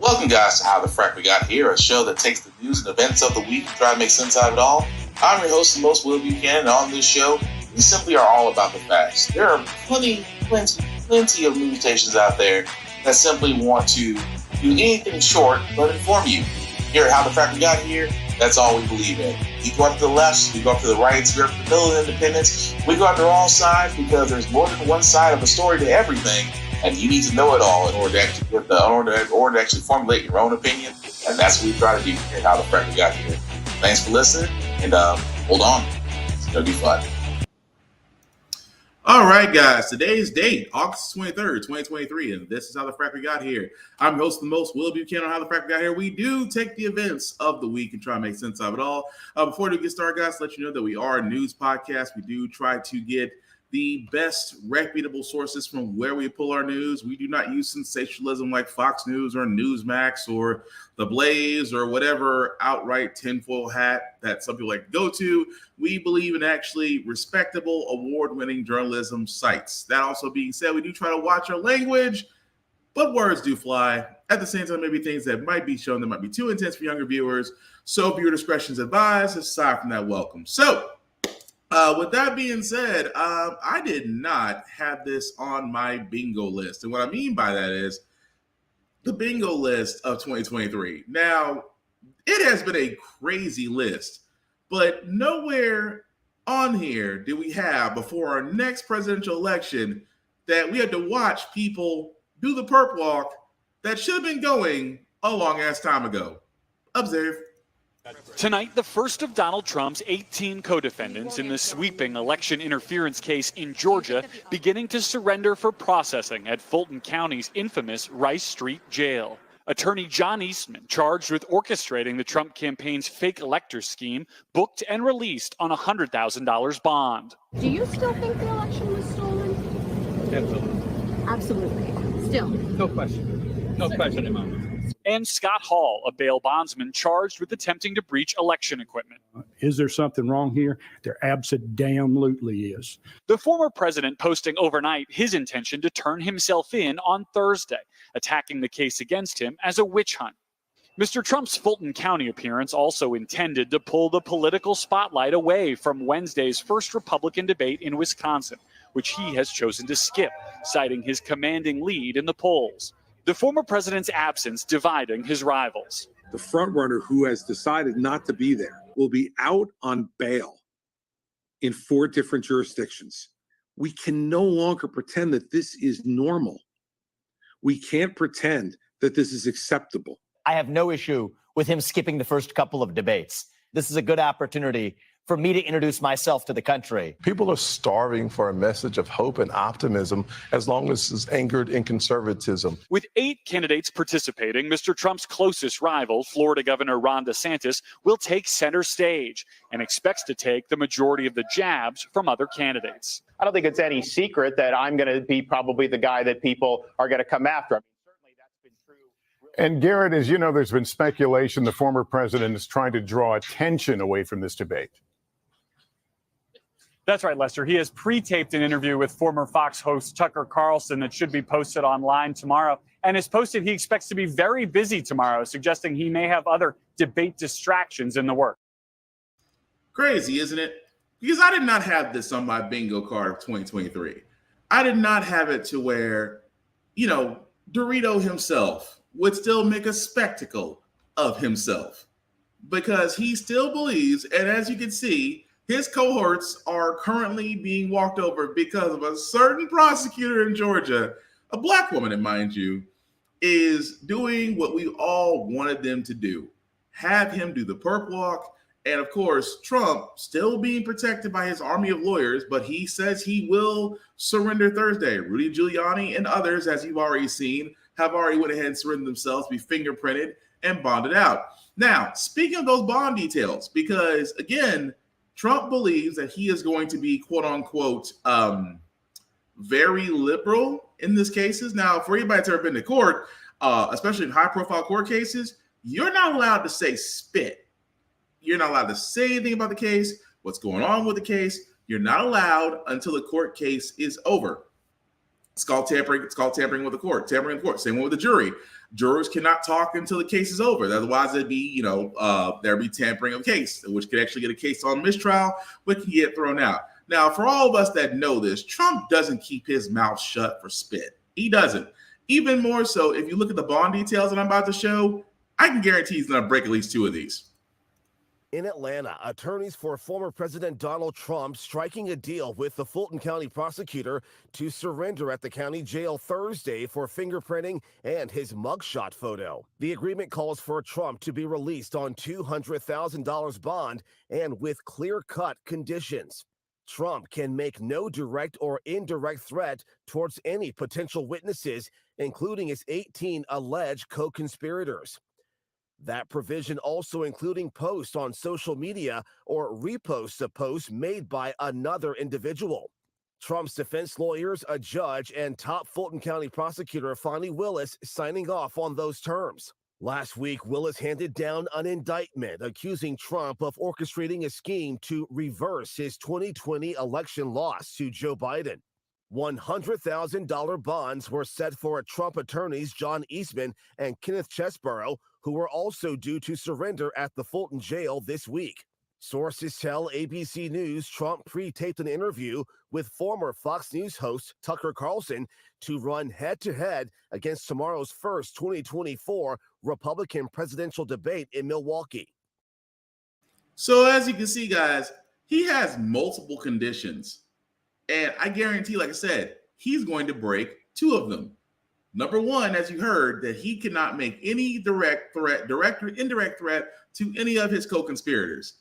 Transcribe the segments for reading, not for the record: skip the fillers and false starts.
Welcome, guys, to How the Frack We Got Here, a show that takes the news and events of the week and try to make sense out of it all. I'm your host, the most Will Buchanan, and on this show, we simply are all about the facts. There are plenty of news stations out there that simply want to do anything short but inform you. Here at How the Frack We Got Here, that's all we believe in. We go up to the left, we go up to the right, we go up to the middle of independence, we go after all sides because there's more than one side of a story to everything. And you need to know it all in order to actually formulate your own opinion. And that's what we try to do here at How the Frack We Got Here. Thanks for listening, and hold on. It's going to be fun. All right, guys. Today's date, August 23rd, 2023, and this is How the Frack We Got Here. I'm your host, the most Will Buchanan on How the Frack We Got Here. We do take the events of the week and try to make sense of it all. Before we get started, guys, let you know that we are a news podcast. We do try to get the best reputable sources from where we pull our news. We do not use sensationalism like Fox News or Newsmax or The Blaze or whatever outright tinfoil hat that some people like to go to. We believe in actually respectable, award-winning journalism sites. That also being said, we do try to watch our language, but words do fly. At the same time, maybe things that might be shown that might be too intense for younger viewers. So viewer discretion is advised. Aside from that, welcome. So, with that being said, I did not have this on my bingo list. And what I mean by that is the bingo list of 2023. Now, it has been a crazy list, but nowhere on here do we have before our next presidential election that we had to watch people do the perp walk that should have been going a long ass time ago. Observe. Tonight, the first of Donald Trump's 18 co-defendants in the sweeping election interference case in Georgia beginning to surrender for processing at Fulton County's infamous Rice Street Jail. Attorney John Eastman, charged with orchestrating the Trump campaign's fake elector scheme, booked and released on a $100,000 bond. Do you still think the election was stolen? Absolutely. Absolutely. Still. No question. No question in my mind. And Scott Hall, a bail bondsman charged with attempting to breach election equipment. Is there something wrong here? There abso-damn-lutely is. The former president posting overnight his intention to turn himself in on Thursday, attacking the case against him as a witch hunt. Mr. Trump's Fulton County appearance also intended to pull the political spotlight away from Wednesday's first Republican debate in Wisconsin, which he has chosen to skip, citing his commanding lead in the polls. The former president's absence dividing his rivals. The frontrunner who has decided not to be there will be out on bail in 4 different jurisdictions. We can no longer pretend that this is normal. We can't pretend that this is acceptable. I have no issue with him skipping the first couple of debates. This is a good opportunity for me to introduce myself to the country. People are starving for a message of hope and optimism as long as it's anchored in conservatism. With 8 candidates participating, Mr. Trump's closest rival, Florida Governor Ron DeSantis, will take center stage and expects to take the majority of the jabs from other candidates. I don't think it's any secret that I'm going to be probably the guy that people are going to come after. I mean, certainly that's been true. And Garrett, as you know, there's been speculation the former president is trying to draw attention away from this debate. That's right, Lester. He has pre-taped an interview with former Fox host Tucker Carlson that should be posted online tomorrow. And as posted, he expects to be very busy tomorrow, suggesting he may have other debate distractions in the works. Crazy, isn't it? Because I did not have this on my bingo card of 2023. I did not have it to where, Dorito himself would still make a spectacle of himself because he still believes, and as you can see, his cohorts are currently being walked over because of a certain prosecutor in Georgia, a black woman, mind you, is doing what we all wanted them to do. Have him do the perp walk. And of course, Trump still being protected by his army of lawyers, but he says he will surrender Thursday. Rudy Giuliani and others, as you've already seen, have already went ahead and surrendered themselves, be fingerprinted and bonded out. Now, speaking of those bond details, because again, Trump believes that he is going to be, quote unquote, very liberal in these cases. Now, for anybody that's ever been to court, especially in high profile court cases, you're not allowed to say spit. You're not allowed to say anything about the case, what's going on with the case. You're not allowed until the court case is over. It's called tampering. It's called tampering with the court. Tampering with the court. Same one with the jury. Jurors cannot talk until the case is over. Otherwise, there'd be, there'd be tampering of case, which could actually get a case on mistrial, but can get thrown out. Now, for all of us that know this, Trump doesn't keep his mouth shut for spit. He doesn't. Even more so, if you look at the bond details that I'm about to show, I can guarantee he's going to break at least 2 of these. In Atlanta, attorneys for former President Donald Trump striking a deal with the Fulton County prosecutor to surrender at the county jail Thursday for fingerprinting and his mugshot photo. The agreement calls for Trump to be released on $200,000 bond and with clear-cut conditions. Trump can make no direct or indirect threat towards any potential witnesses, including his 18 alleged co-conspirators. That provision also including posts on social media or reposts of posts made by another individual. Trump's defense lawyers, a judge, and top Fulton County prosecutor Fani Willis signing off on those terms. Last week, Willis handed down an indictment accusing Trump of orchestrating a scheme to reverse his 2020 election loss to Joe Biden. $100,000 bonds were set for Trump attorneys John Eastman and Kenneth Chesborough, who were also due to surrender at the Fulton jail this week. Sources tell ABC News Trump pre-taped an interview with former Fox News host Tucker Carlson to run head-to-head against tomorrow's first 2024 Republican presidential debate in Milwaukee. So as you can see, guys, he has multiple conditions. And I guarantee, like I said, he's going to break 2 of them. Number 1, as you heard, that he cannot make any direct or indirect threat to any of his co-conspirators.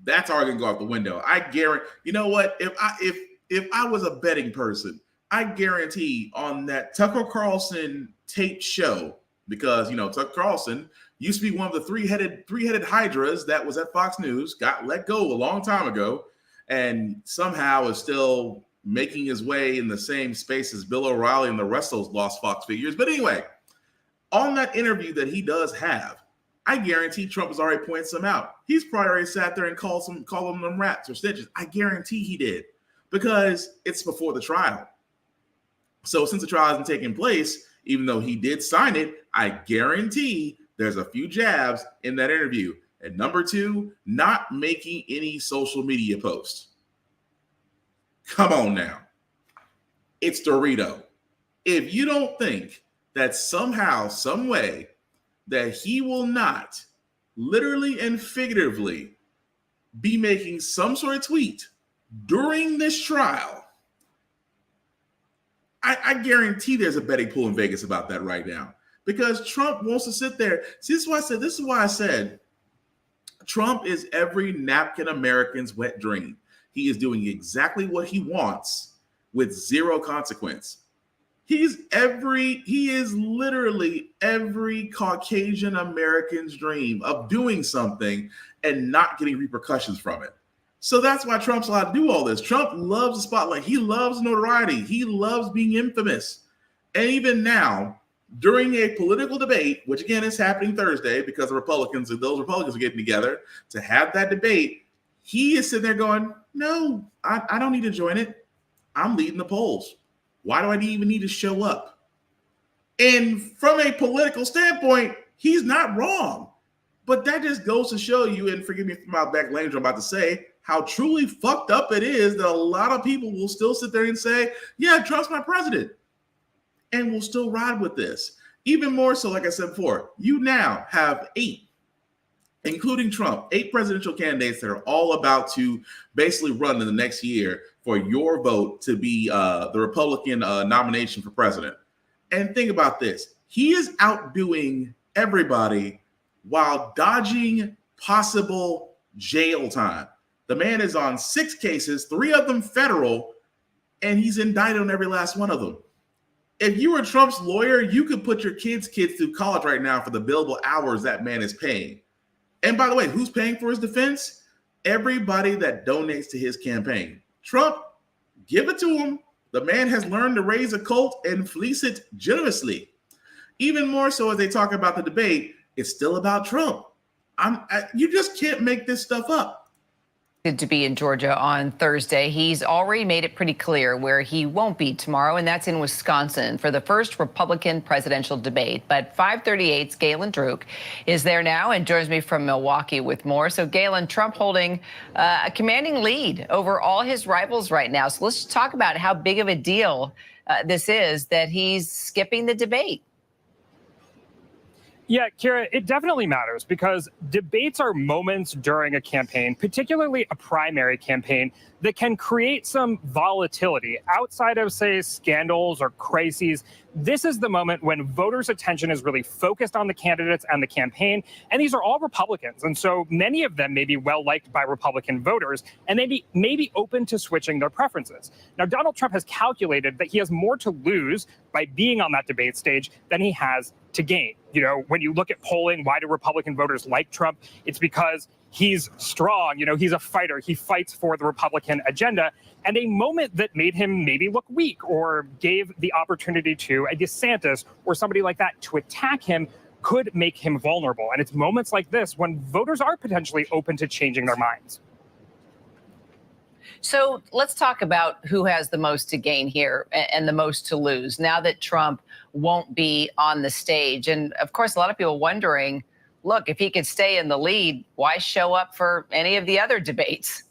That's already going to go out the window. I guarantee, you know what? If I was a betting person, I guarantee on that Tucker Carlson tape show, because, Tucker Carlson used to be one of the three-headed hydras that was at Fox News, got let go a long time ago, and somehow is still making his way in the same space as Bill O'Reilly and the rest of those lost Fox figures. But anyway, on that interview that he does have, I guarantee Trump has already pointed some out. He's probably already sat there and called them rats or snitches. I guarantee he did, because it's before the trial. So since the trial hasn't taken place, even though he did sign it, I guarantee there's a few jabs in that interview. And number 2, not making any social media posts. Come on now. It's Dorito. If you don't think that somehow, some way, that he will not literally and figuratively be making some sort of tweet during this trial, I guarantee there's a betting pool in Vegas about that right now. Because Trump wants to sit there. See, this is why I said Trump is every napkin American's wet dream. He is doing exactly what he wants with zero consequence. He is literally every Caucasian American's dream of doing something and not getting repercussions from it. So that's why Trump's allowed to do all this. Trump loves the spotlight. He loves notoriety. He loves being infamous. And even now, during a political debate, which again is happening Thursday because those Republicans are getting together to have that debate, he is sitting there going, no, I don't need to join it. I'm leading the polls. Why do I even need to show up? And from a political standpoint, he's not wrong. But that just goes to show you, and forgive me for my back language I'm about to say, how truly fucked up it is that a lot of people will still sit there and say, yeah, Trump's my president. And will still ride with this. Even more so, like I said before, you now have 8, including Trump, 8 presidential candidates that are all about to basically run in the next year for your vote to be the Republican nomination for president. And think about this. He is outdoing everybody while dodging possible jail time. The man is on 6 cases, 3 of them federal, and he's indicted on every last one of them. If you were Trump's lawyer, you could put your kids through college right now for the billable hours that man is paying. And by the way, who's paying for his defense? Everybody that donates to his campaign. Trump, give it to him. The man has learned to raise a cult and fleece it generously. Even more so as they talk about the debate, it's still about Trump. You just can't make this stuff up. to be in Georgia on Thursday. He's already made it pretty clear where he won't be tomorrow, and that's in Wisconsin for the first Republican presidential debate. But 538's Galen Druk is there now and joins me from Milwaukee with more. So, Galen, Trump holding a commanding lead over all his rivals right now. So let's talk about how big of a deal this is that he's skipping the debate. Yeah, Kira, it definitely matters because debates are moments during a campaign, particularly a primary campaign, that can create some volatility outside of, say, scandals or crises. This is the moment when voters' attention is really focused on the candidates and the campaign. And these are all Republicans. And so many of them may be well liked by Republican voters and they may be open to switching their preferences. Now, Donald Trump has calculated that he has more to lose by being on that debate stage than he has to gain. You know, when you look at polling, why do Republican voters like Trump? It's because he's strong. You know, he's a fighter. He fights for the Republican agenda. And a moment that made him maybe look weak or gave the opportunity to a DeSantis or somebody like that to attack him could make him vulnerable. And it's moments like this when voters are potentially open to changing their minds. So let's talk about who has the most to gain here and the most to lose now that Trump won't be on the stage. And of course, a lot of people wondering, look, if he could stay in the lead, why show up for any of the other debates?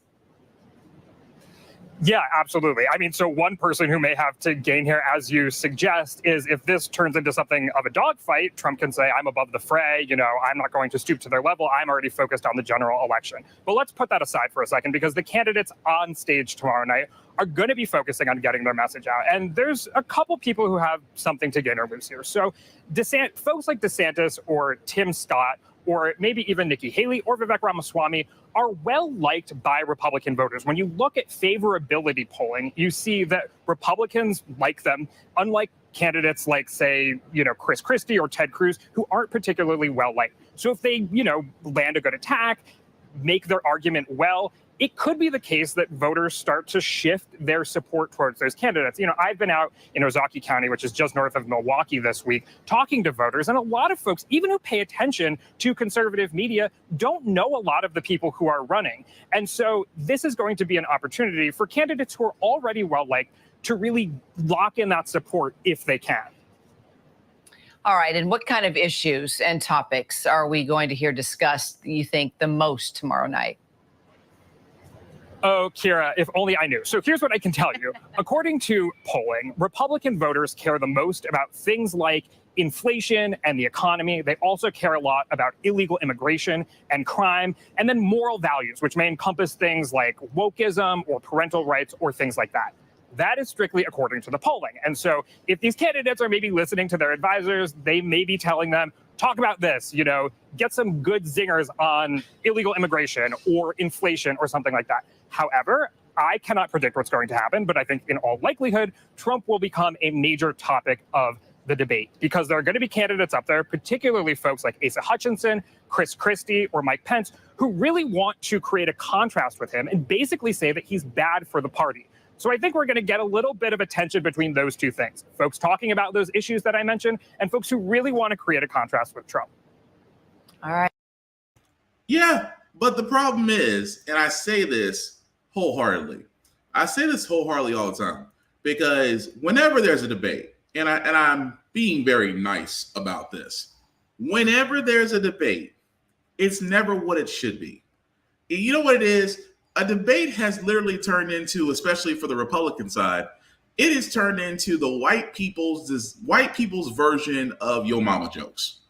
Yeah, absolutely. I mean, so one person who may have to gain here, as you suggest, is if this turns into something of a dogfight, Trump can say, I'm above the fray, you know, I'm not going to stoop to their level. I'm already focused on the general election. But let's put that aside for a second, because the candidates on stage tomorrow night are going to be focusing on getting their message out. And there's a couple people who have something to gain or lose here. So folks like DeSantis or Tim Scott, or maybe even Nikki Haley or Vivek Ramaswamy are well liked by Republican voters. When you look at favorability polling, you see that Republicans like them, unlike candidates like, say, you know, Chris Christie or Ted Cruz, who aren't particularly well liked. So if they, you know, land a good attack, make their argument well, it could be the case that voters start to shift their support towards those candidates. You know, I've been out in Ozaukee County, which is just north of Milwaukee this week, talking to voters. And a lot of folks, even who pay attention to conservative media, don't know a lot of the people who are running. And so this is going to be an opportunity for candidates who are already well-liked to really lock in that support if they can. All right. And what kind of issues and topics are we going to hear discussed, you think, the most tomorrow night? Oh, Kira, if only I knew. So here's what I can tell you. According to polling, Republican voters care the most about things like inflation and the economy. They also care a lot about illegal immigration and crime, and then moral values, which may encompass things like wokeism or parental rights or things like that. That is strictly according to the polling. And so if these candidates are maybe listening to their advisors, they may be telling them, talk about this, you know, get some good zingers on illegal immigration or inflation or something like that. However, I cannot predict what's going to happen, but I think in all likelihood, Trump will become a major topic of the debate because there are going to be candidates up there, particularly folks like Asa Hutchinson, Chris Christie, or Mike Pence, who really want to create a contrast with him and basically say that he's bad for the party. So I think we're going to get a little bit of a tension between those two things. Folks talking about those issues that I mentioned and folks who really want to create a contrast with Trump. All right. Yeah, but the problem is, and I say this wholeheartedly, all the time, because whenever there's a debate, and I'm being very nice about this, whenever there's a debate, it's never what it should be. You know what it is? A debate has literally turned into, especially for the Republican side, it has turned into the white people's version of Yo Mama jokes.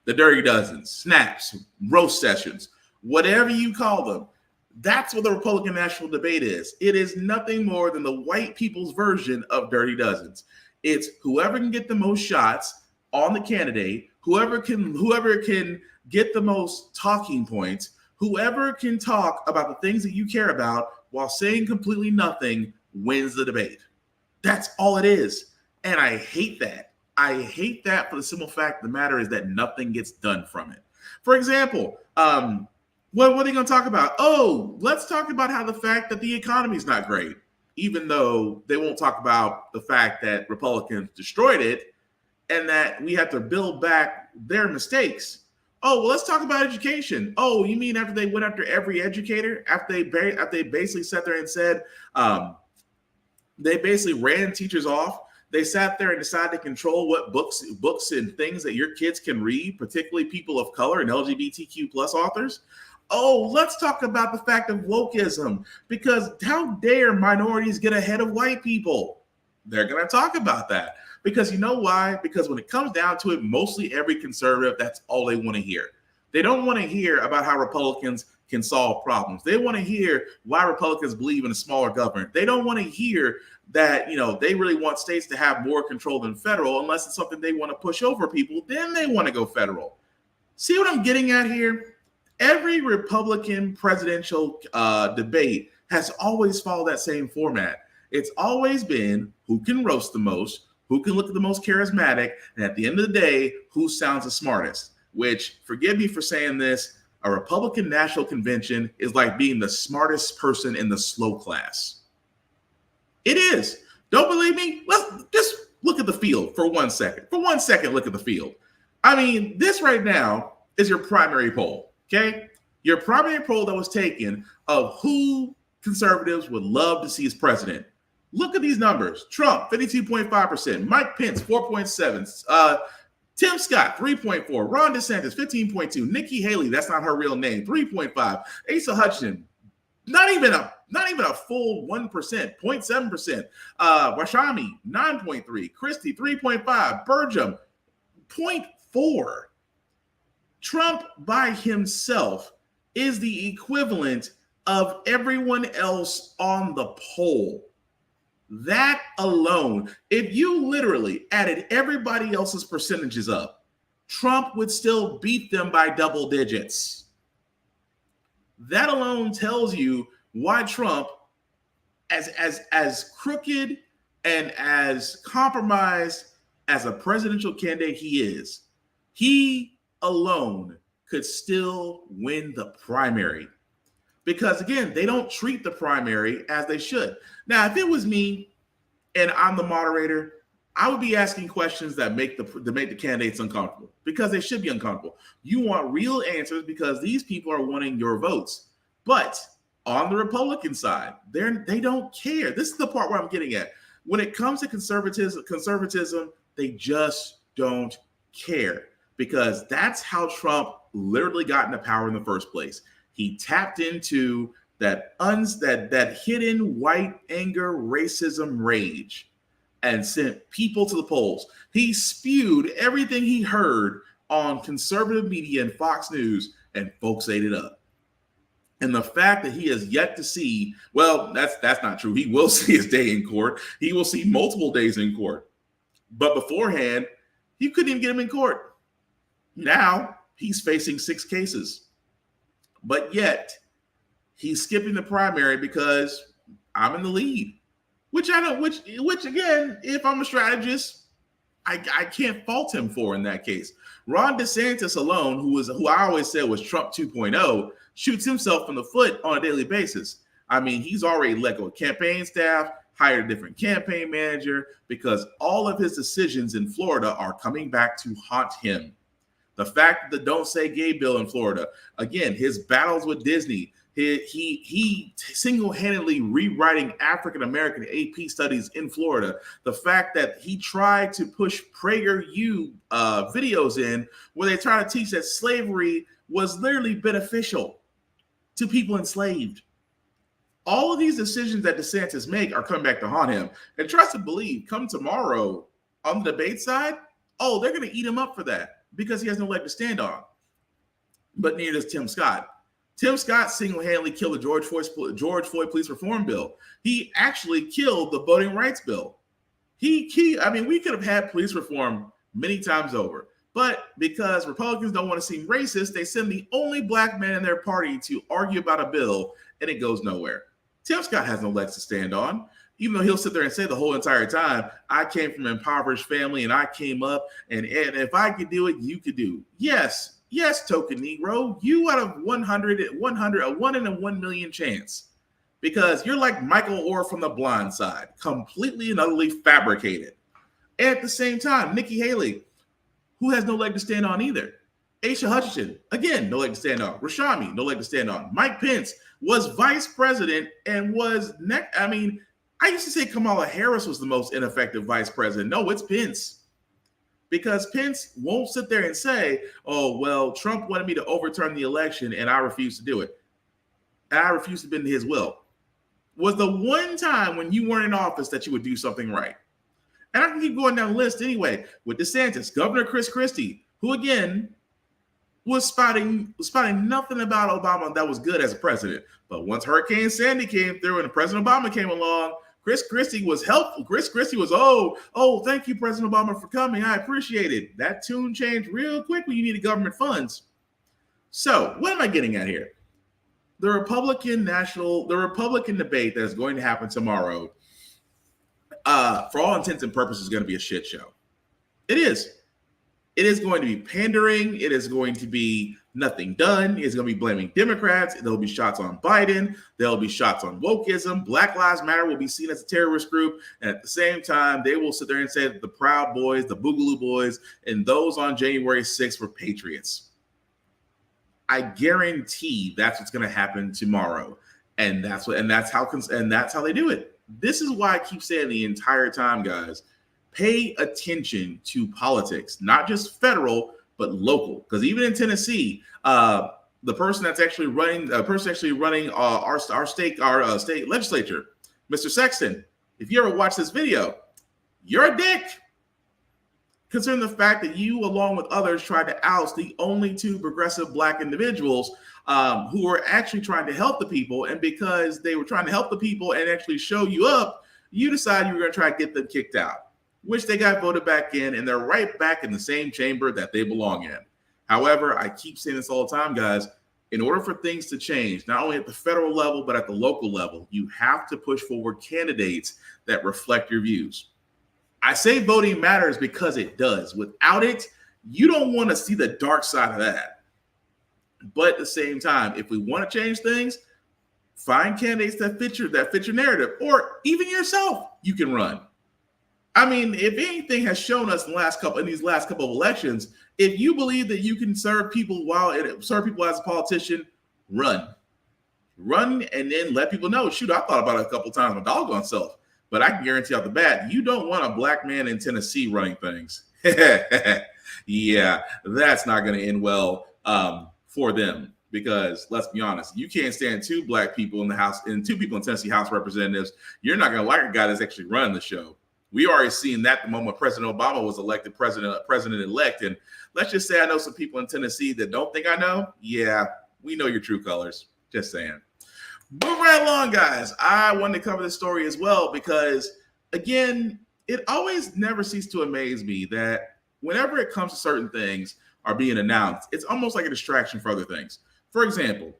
The Dirty Dozen, snaps, roast sessions, whatever you call them. That's what the Republican national debate is. It is nothing more than the white people's version of Dirty Dozens. It's whoever can get the most shots on the candidate, whoever can get the most talking points, whoever can talk about the things that you care about while saying completely nothing wins the debate. That's all it is. And I hate that. I hate that for the simple fact of the matter is that nothing gets done from it. For example, what are they going to talk about? Oh, let's talk about how the fact that the economy is not great, even though they won't talk about the fact that Republicans destroyed it and that we have to build back their mistakes. Oh, well, let's talk about education. Oh, you mean after they went after every educator, after they basically sat there and said, they basically ran teachers off. They sat there and decided to control what books and things that your kids can read, particularly people of color and LGBTQ plus authors. Oh, let's talk about the fact of wokeism, because how dare minorities get ahead of white people? They're going to talk about that. Because you know why? Because when it comes down to it, mostly every conservative, that's all they want to hear. They don't want to hear about how Republicans can solve problems. They want to hear why Republicans believe in a smaller government. They don't want to hear that, they really want states to have more control than federal, unless it's something they want to push over people. Then they want to go federal. See what I'm getting at here? Every Republican presidential debate has always followed that same format. It's always been who can roast the most, who can look the most charismatic, and at the end of the day, who sounds the smartest. Which, forgive me for saying this, a Republican National Convention is like being the smartest person in the slow class. It is. Don't believe me? Let's just look at the field for 1 second. For 1 second, look at the field. I mean, this right now is your primary poll, okay? Your primary poll that was taken of who conservatives would love to see as president. Look at these numbers. Trump, 52.5%. Mike Pence, 4.7%. Tim Scott, 3.4%. Ron DeSantis, 15.2%. Nikki Haley, that's not her real name, 3.5%. Asa Hutchinson, not even a full 1%, 0.7%. Rashami, 9.3%. Christie, 3.5%. Burgum, 0.4%. Trump by himself is the equivalent of everyone else on the poll. That alone, if you literally added everybody else's percentages up, Trump would still beat them by double digits. That alone tells you why Trump, as crooked and as compromised as a presidential candidate he alone could still win the primary. Because again, they don't treat the primary as they should. Now, if it was me and I'm the moderator, I would be asking questions that make the candidates uncomfortable, because they should be uncomfortable. You want real answers because these people are wanting your votes. But on the Republican side, they don't care. This is the part where I'm getting at. When it comes to conservatism, they just don't care, because that's how Trump literally got into power in the first place. He tapped into that hidden white anger, racism, rage, and sent people to the polls. He spewed everything he heard on conservative media and Fox News, and folks ate it up. And the fact that he has yet to see, well, that's not true. He will see his day in court. He will see multiple days in court. But beforehand, you couldn't even get him in court. Now he's facing 6 cases. But yet, he's skipping the primary because I'm in the lead. Which again, if I'm a strategist, I can't fault him for in that case. Ron DeSantis alone, who I always said was Trump 2.0, shoots himself in the foot on a daily basis. I mean, he's already let go of campaign staff, hired a different campaign manager, because all of his decisions in Florida are coming back to haunt him. The fact that the Don't Say Gay bill in Florida, again, his battles with Disney, he single-handedly rewriting African-American AP studies in Florida. The fact that he tried to push PragerU videos in where they try to teach that slavery was literally beneficial to people enslaved. All of these decisions that DeSantis make are coming back to haunt him. And trust and believe, come tomorrow on the debate side, they're going to eat him up for that, because he has no leg to stand on. But neither does Tim Scott. Tim Scott single-handedly killed the George Floyd police reform bill. He actually killed the voting rights bill. We could have had police reform many times over. But because Republicans don't want to seem racist, they send the only black man in their party to argue about a bill, and it goes nowhere. Tim Scott has no legs to stand on, even though he'll sit there and say the whole entire time, I came from an impoverished family and I came up, and if I could do it, you could do. Yes, token Negro, you out of 100, a 1 in a 1 million chance, because you're like Michael Orr from The Blind Side, completely and utterly fabricated. At the same time, Nikki Haley, who has no leg to stand on either. Aisha Hutchinson, again, no leg to stand on. Rashami, no leg to stand on. Mike Pence was vice president and was I used to say Kamala Harris was the most ineffective vice president. No, it's Pence. Because Pence won't sit there and say, oh, well, Trump wanted me to overturn the election and I refused to do it. And I refused to bend to his will. Was the one time when you weren't in office that you would do something right. And I can keep going down the list anyway. With DeSantis, Governor Chris Christie, who again was spouting nothing about Obama that was good as a president. But once Hurricane Sandy came through and President Obama came along, Chris Christie was helpful. Chris Christie was, oh, thank you, President Obama, for coming. I appreciate it. That tune changed real quick when you needed government funds. So what am I getting at here? The Republican debate that is going to happen tomorrow, for all intents and purposes, is going to be a shit show. It is. It is going to be pandering. It is going to be nothing done. It's going to be blaming Democrats. There'll be shots on Biden. There'll be shots on wokeism. Black Lives Matter will be seen as a terrorist group. And at the same time, they will sit there and say that the Proud Boys, the Boogaloo Boys, and those on January 6th were patriots. I guarantee that's what's going to happen tomorrow. And that's how they do it. This is why I keep saying the entire time, guys, pay attention to politics, not just federal, but local. Because even in Tennessee, the person actually running our state legislature, Mr. Sexton, if you ever watch this video, you're a dick. Considering the fact that you, along with others, tried to oust the only two progressive Black individuals who were actually trying to help the people, and because they were trying to help the people and actually show you up, you decided you were going to try to get them kicked out, which they got voted back in, and they're right back in the same chamber that they belong in. However, I keep saying this all the time, guys, in order for things to change, not only at the federal level, but at the local level, you have to push forward candidates that reflect your views. I say voting matters because it does. Without it, you don't want to see the dark side of that. But at the same time, if we want to change things, find candidates that fit your narrative, or even yourself, you can run. I mean, if anything has shown us in these last couple of elections, if you believe that you can serve people as a politician, run, and then let people know. Shoot, I thought about it a couple times, my doggone self. But I can guarantee off the bat, you don't want a Black man in Tennessee running things. Yeah, that's not going to end well for them, because let's be honest, you can't stand two Black people in the House and two people in Tennessee House of Representatives. You're not going to like a guy that's actually running the show. We already seen that the moment President Obama was elected president-elect. And let's just say I know some people in Tennessee that don't think I know. Yeah, we know your true colors. Just saying. Moving right along, guys. I wanted to cover this story as well because, again, it always never ceases to amaze me that whenever it comes to certain things are being announced, it's almost like a distraction for other things. For example,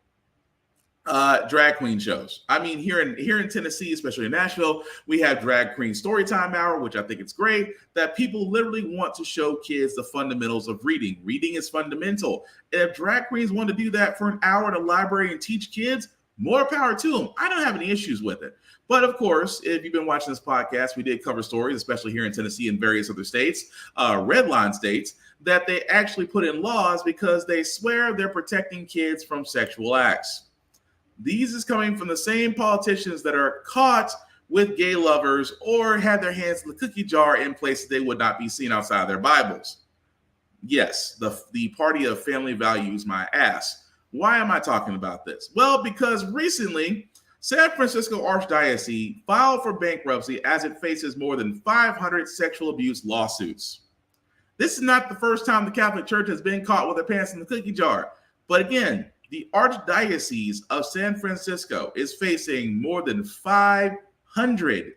drag queen shows. I mean, here in Tennessee, especially in Nashville, we have Drag Queen Storytime Hour, which I think it's great that people literally want to show kids the fundamentals of reading. Reading is fundamental. If drag queens want to do that for an hour at a library and teach kids, more power to them. I don't have any issues with it. But of course, if you've been watching this podcast, we did cover stories, especially here in Tennessee and various other states, red line states, that they actually put in laws because they swear they're protecting kids from sexual acts. These is coming from the same politicians that are caught with gay lovers or had their hands in the cookie jar in places they would not be seen outside their Bibles. Yes, the party of family values my ass. Why am I talking about this? Well, because recently, San Francisco Archdiocese filed for bankruptcy as it faces more than 500 sexual abuse lawsuits. This is not the first time the Catholic Church has been caught with their pants in the cookie jar. But again, the Archdiocese of San Francisco is facing more than 500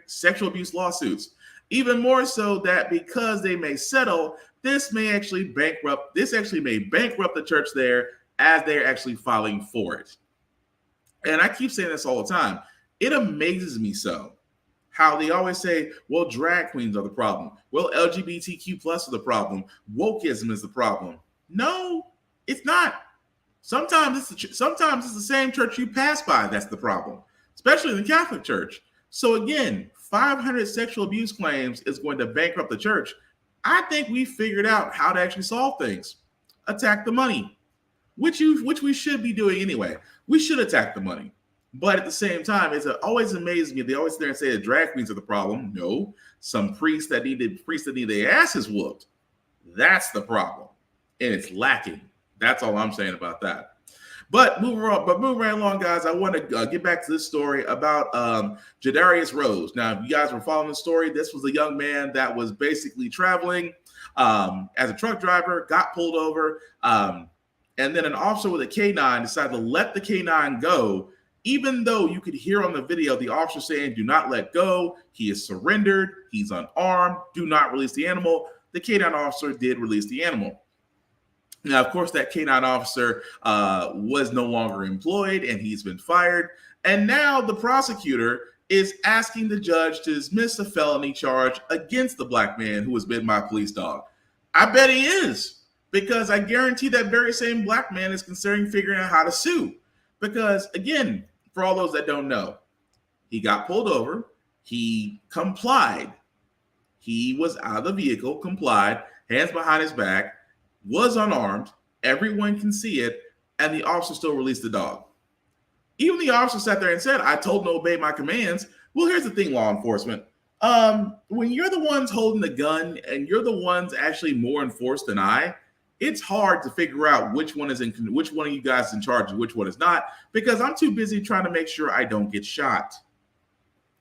sexual abuse lawsuits. Even more so that because they may settle, this may bankrupt the church there as they're actually filing for it. And I keep saying this all the time. It amazes me so how they always say, well, drag queens are the problem. Well, LGBTQ plus are the problem. Wokeism is the problem. No, it's not. Sometimes it's the same church you pass by that's the problem, especially in the Catholic Church. So again, 500 sexual abuse claims is going to bankrupt the church. I think we figured out how to actually solve things. Attack the money, which we should be doing anyway. We should attack the money. But at the same time, it always amazes me. They always sit there and say the drag queens are the problem. No, some priests that need their asses whooped. That's the problem, and it's lacking. That's all I'm saying about that. But moving right along, guys, I want to get back to this story about Jadarius Rose. Now, if you guys were following the story, this was a young man that was basically traveling as a truck driver, got pulled over, and then an officer with a K9 decided to let the K9 go, even though you could hear on the video the officer saying, "Do not let go. He is surrendered. He's unarmed. Do not release the animal." The K9 officer did release the animal. Now, of course, that K9 officer was no longer employed and he's been fired. And now the prosecutor is asking the judge to dismiss a felony charge against the black man who was bitten by a police dog. I bet he is, because I guarantee that very same black man is considering figuring out how to sue. Because, again, for all those that don't know, he got pulled over. He complied. He was out of the vehicle, complied, hands behind his back, was unarmed, everyone can see it, and the officer still released the dog. Even the officer sat there and said, "I told him to obey my commands." Well, here's the thing, law enforcement. When you're the ones holding the gun and you're the ones actually more enforced than I, it's hard to figure out which one of you guys is in charge and which one is not, because I'm too busy trying to make sure I don't get shot.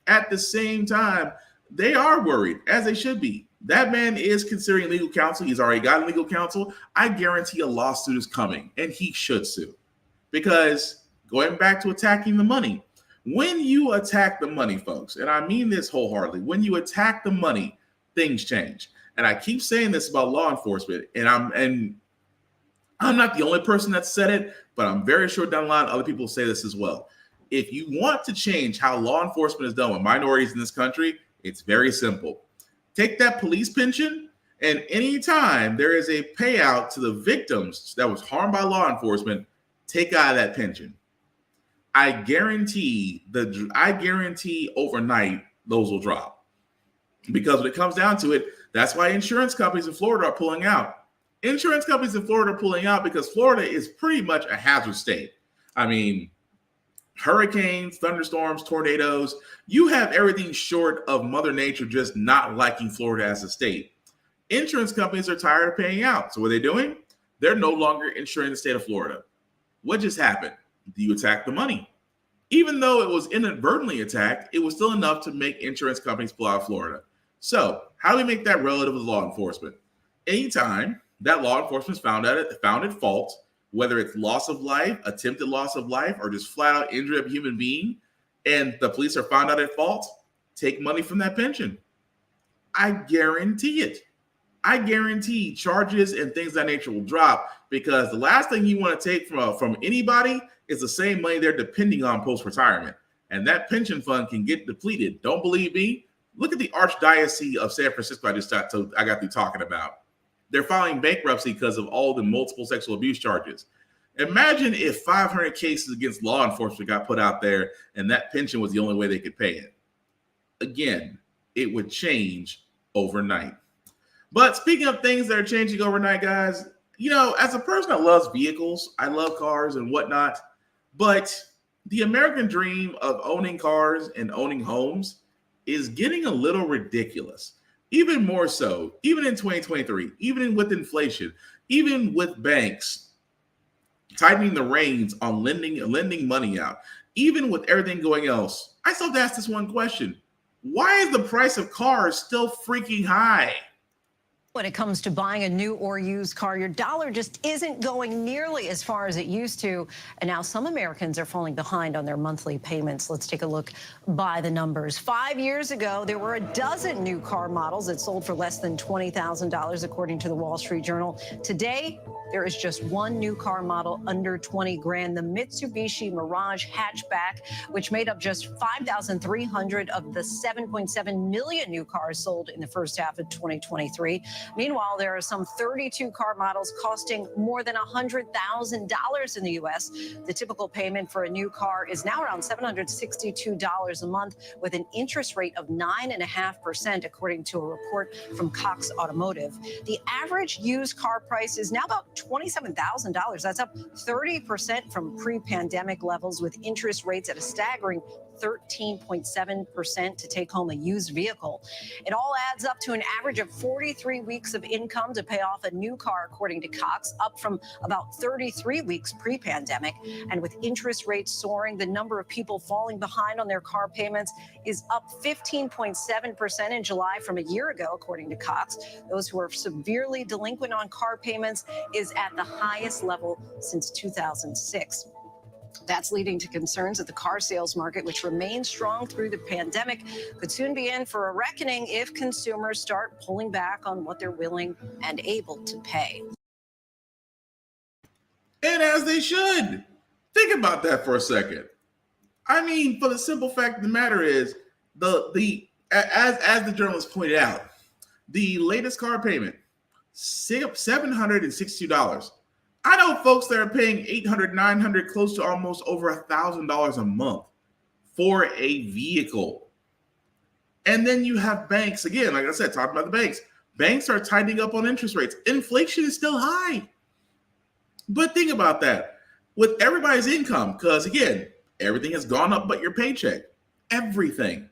At the same time, they are worried, as they should be. That man is considering legal counsel. He's already got legal counsel. I guarantee a lawsuit is coming, and he should sue. Because going back to attacking the money, when you attack the money, folks, and I mean this wholeheartedly, when you attack the money, things change. And I keep saying this about law enforcement, and I'm not the only person that said it, but I'm very sure down the line other people say this as well. If you want to change how law enforcement is done with minorities in this country, it's very simple. Take that police pension, and anytime there is a payout to the victims that was harmed by law enforcement, take out of that pension. I guarantee overnight those will drop. Because when it comes down to it, that's why insurance companies in Florida are pulling out. Insurance companies in Florida are pulling out because Florida is pretty much a hazard state. I mean, hurricanes, thunderstorms, tornadoes, you have everything short of Mother Nature just not liking Florida as a state. Insurance companies are tired of paying out. So what are they doing? They're no longer insuring the state of Florida. What just happened? You attack the money. Even though it was inadvertently attacked, it was still enough to make insurance companies pull out of Florida. So how do we make that relative with law enforcement? Anytime that law enforcement is found at fault, whether it's loss of life, attempted loss of life, or just flat out injury of a human being, and the police are found out at fault, take money from that pension. I guarantee it. I guarantee charges and things of that nature will drop, because the last thing you want to take from anybody is the same money they're depending on post-retirement. And that pension fund can get depleted. Don't believe me? Look at the Archdiocese of San Francisco I got through talking about. They're filing bankruptcy because of all the multiple sexual abuse charges. Imagine if 500 cases against law enforcement got put out there and that pension was the only way they could pay it. Again, it would change overnight. But speaking of things that are changing overnight, guys, you know, as a person that loves vehicles, I love cars and whatnot, but the American dream of owning cars and owning homes is getting a little ridiculous. Even more so, even in 2023, even with inflation, even with banks tightening the reins on lending money out, even with everything going else, I still have to ask this one question. Why is the price of cars still freaking high? When it comes to buying a new or used car, your dollar just isn't going nearly as far as it used to. And now some Americans are falling behind on their monthly payments. Let's take a look by the numbers. 5 years ago, there were a dozen new car models that sold for less than $20,000, according to the Wall Street Journal. Today, there is just one new car model under 20 grand, the Mitsubishi Mirage hatchback, which made up just 5,300 of the 7.7 million new cars sold in the first half of 2023. Meanwhile, there are some 32 car models costing more than $100,000 in the U.S. The typical payment for a new car is now around $762 a month, with an interest rate of 9.5%, according to a report from Cox Automotive. The average used car price is now about $27,000. That's up 30% from pre-pandemic levels, with interest rates at a staggering 13.7% to take home a used vehicle. It all adds up to an average of 43 weeks of income to pay off a new car, according to Cox, up from about 33 weeks pre-pandemic. And with interest rates soaring, the number of people falling behind on their car payments is up 15.7% in July from a year ago, according to Cox. Those who are severely delinquent on car payments is at the highest level since 2006. That's leading to concerns that the car sales market, which remained strong through the pandemic, could soon be in for a reckoning if consumers start pulling back on what they're willing and able to pay. And as they should. Think about that for a second. I mean, for the simple fact of the matter is, as the journalist pointed out, the latest car payment, $762. I know folks that are paying $800, $900, close to almost over $1,000 a month for a vehicle. And then you have banks, again, like I said, talking about the banks. Banks are tightening up on interest rates. Inflation is still high. But think about that. With everybody's income, because again, everything has gone up but your paycheck. Everything.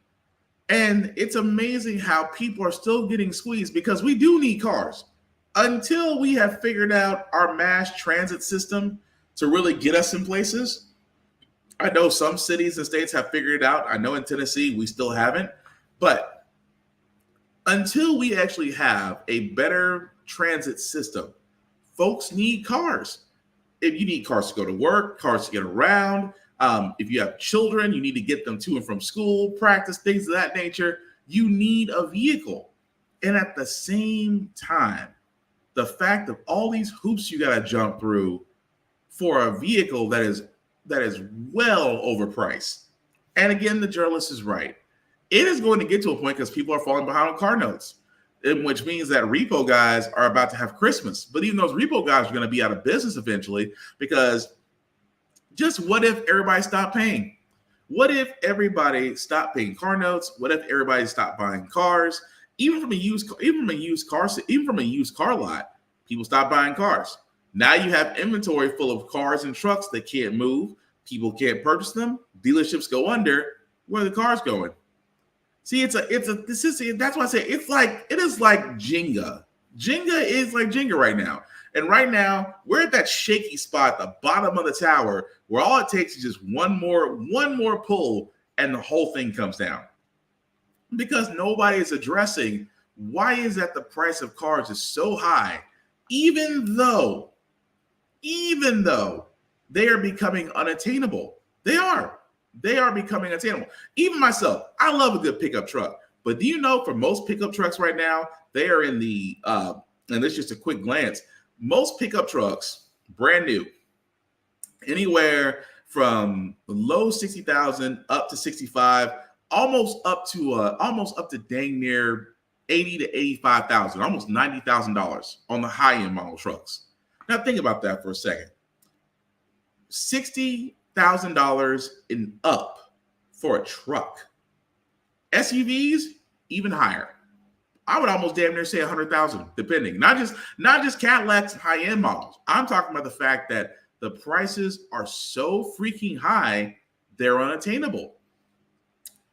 And it's amazing how people are still getting squeezed, because we do need cars. Until we have figured out our mass transit system to really get us in places. I know some cities and states have figured it out. I know in Tennessee, we still haven't. But until we actually have a better transit system, folks need cars. If you need cars to go to work, cars to get around, if you have children, you need to get them to and from school, practice, things of that nature. You need a vehicle. And at the same time, the fact of all these hoops you got to jump through for a vehicle that is well overpriced. And again, the journalist is right. It is going to get to a point because people are falling behind on car notes, which means that repo guys are about to have Christmas. But even those repo guys are going to be out of business eventually, because just what if everybody stopped paying? What if everybody stopped paying car notes? What if everybody stopped buying cars? Even from a used car lot, people stop buying cars. Now you have inventory full of cars and trucks that can't move. People can't purchase them. Dealerships go under. Where are the cars going? See, that's why I say it is like Jenga. Jenga is like Jenga right now. And right now, we're at that shaky spot at the bottom of the tower where all it takes is just one more pull and the whole thing comes down. Because nobody is addressing why is that the price of cars is so high, even though they are becoming unattainable. They are becoming attainable. Even myself, I love a good pickup truck. But do you know, for most pickup trucks right now, they are in the, and this is just a quick glance, most pickup trucks, brand new, anywhere from low 60,000 up to 65, almost up to dang near 80 to 85,000, almost $90,000 on the high-end model trucks. Now think about that for a second. $60,000 and up for a truck. SUVs, even higher. I would almost damn near say 100,000, depending. Not just Cadillacs and high-end models. I'm talking about the fact that the prices are so freaking high, they're unattainable.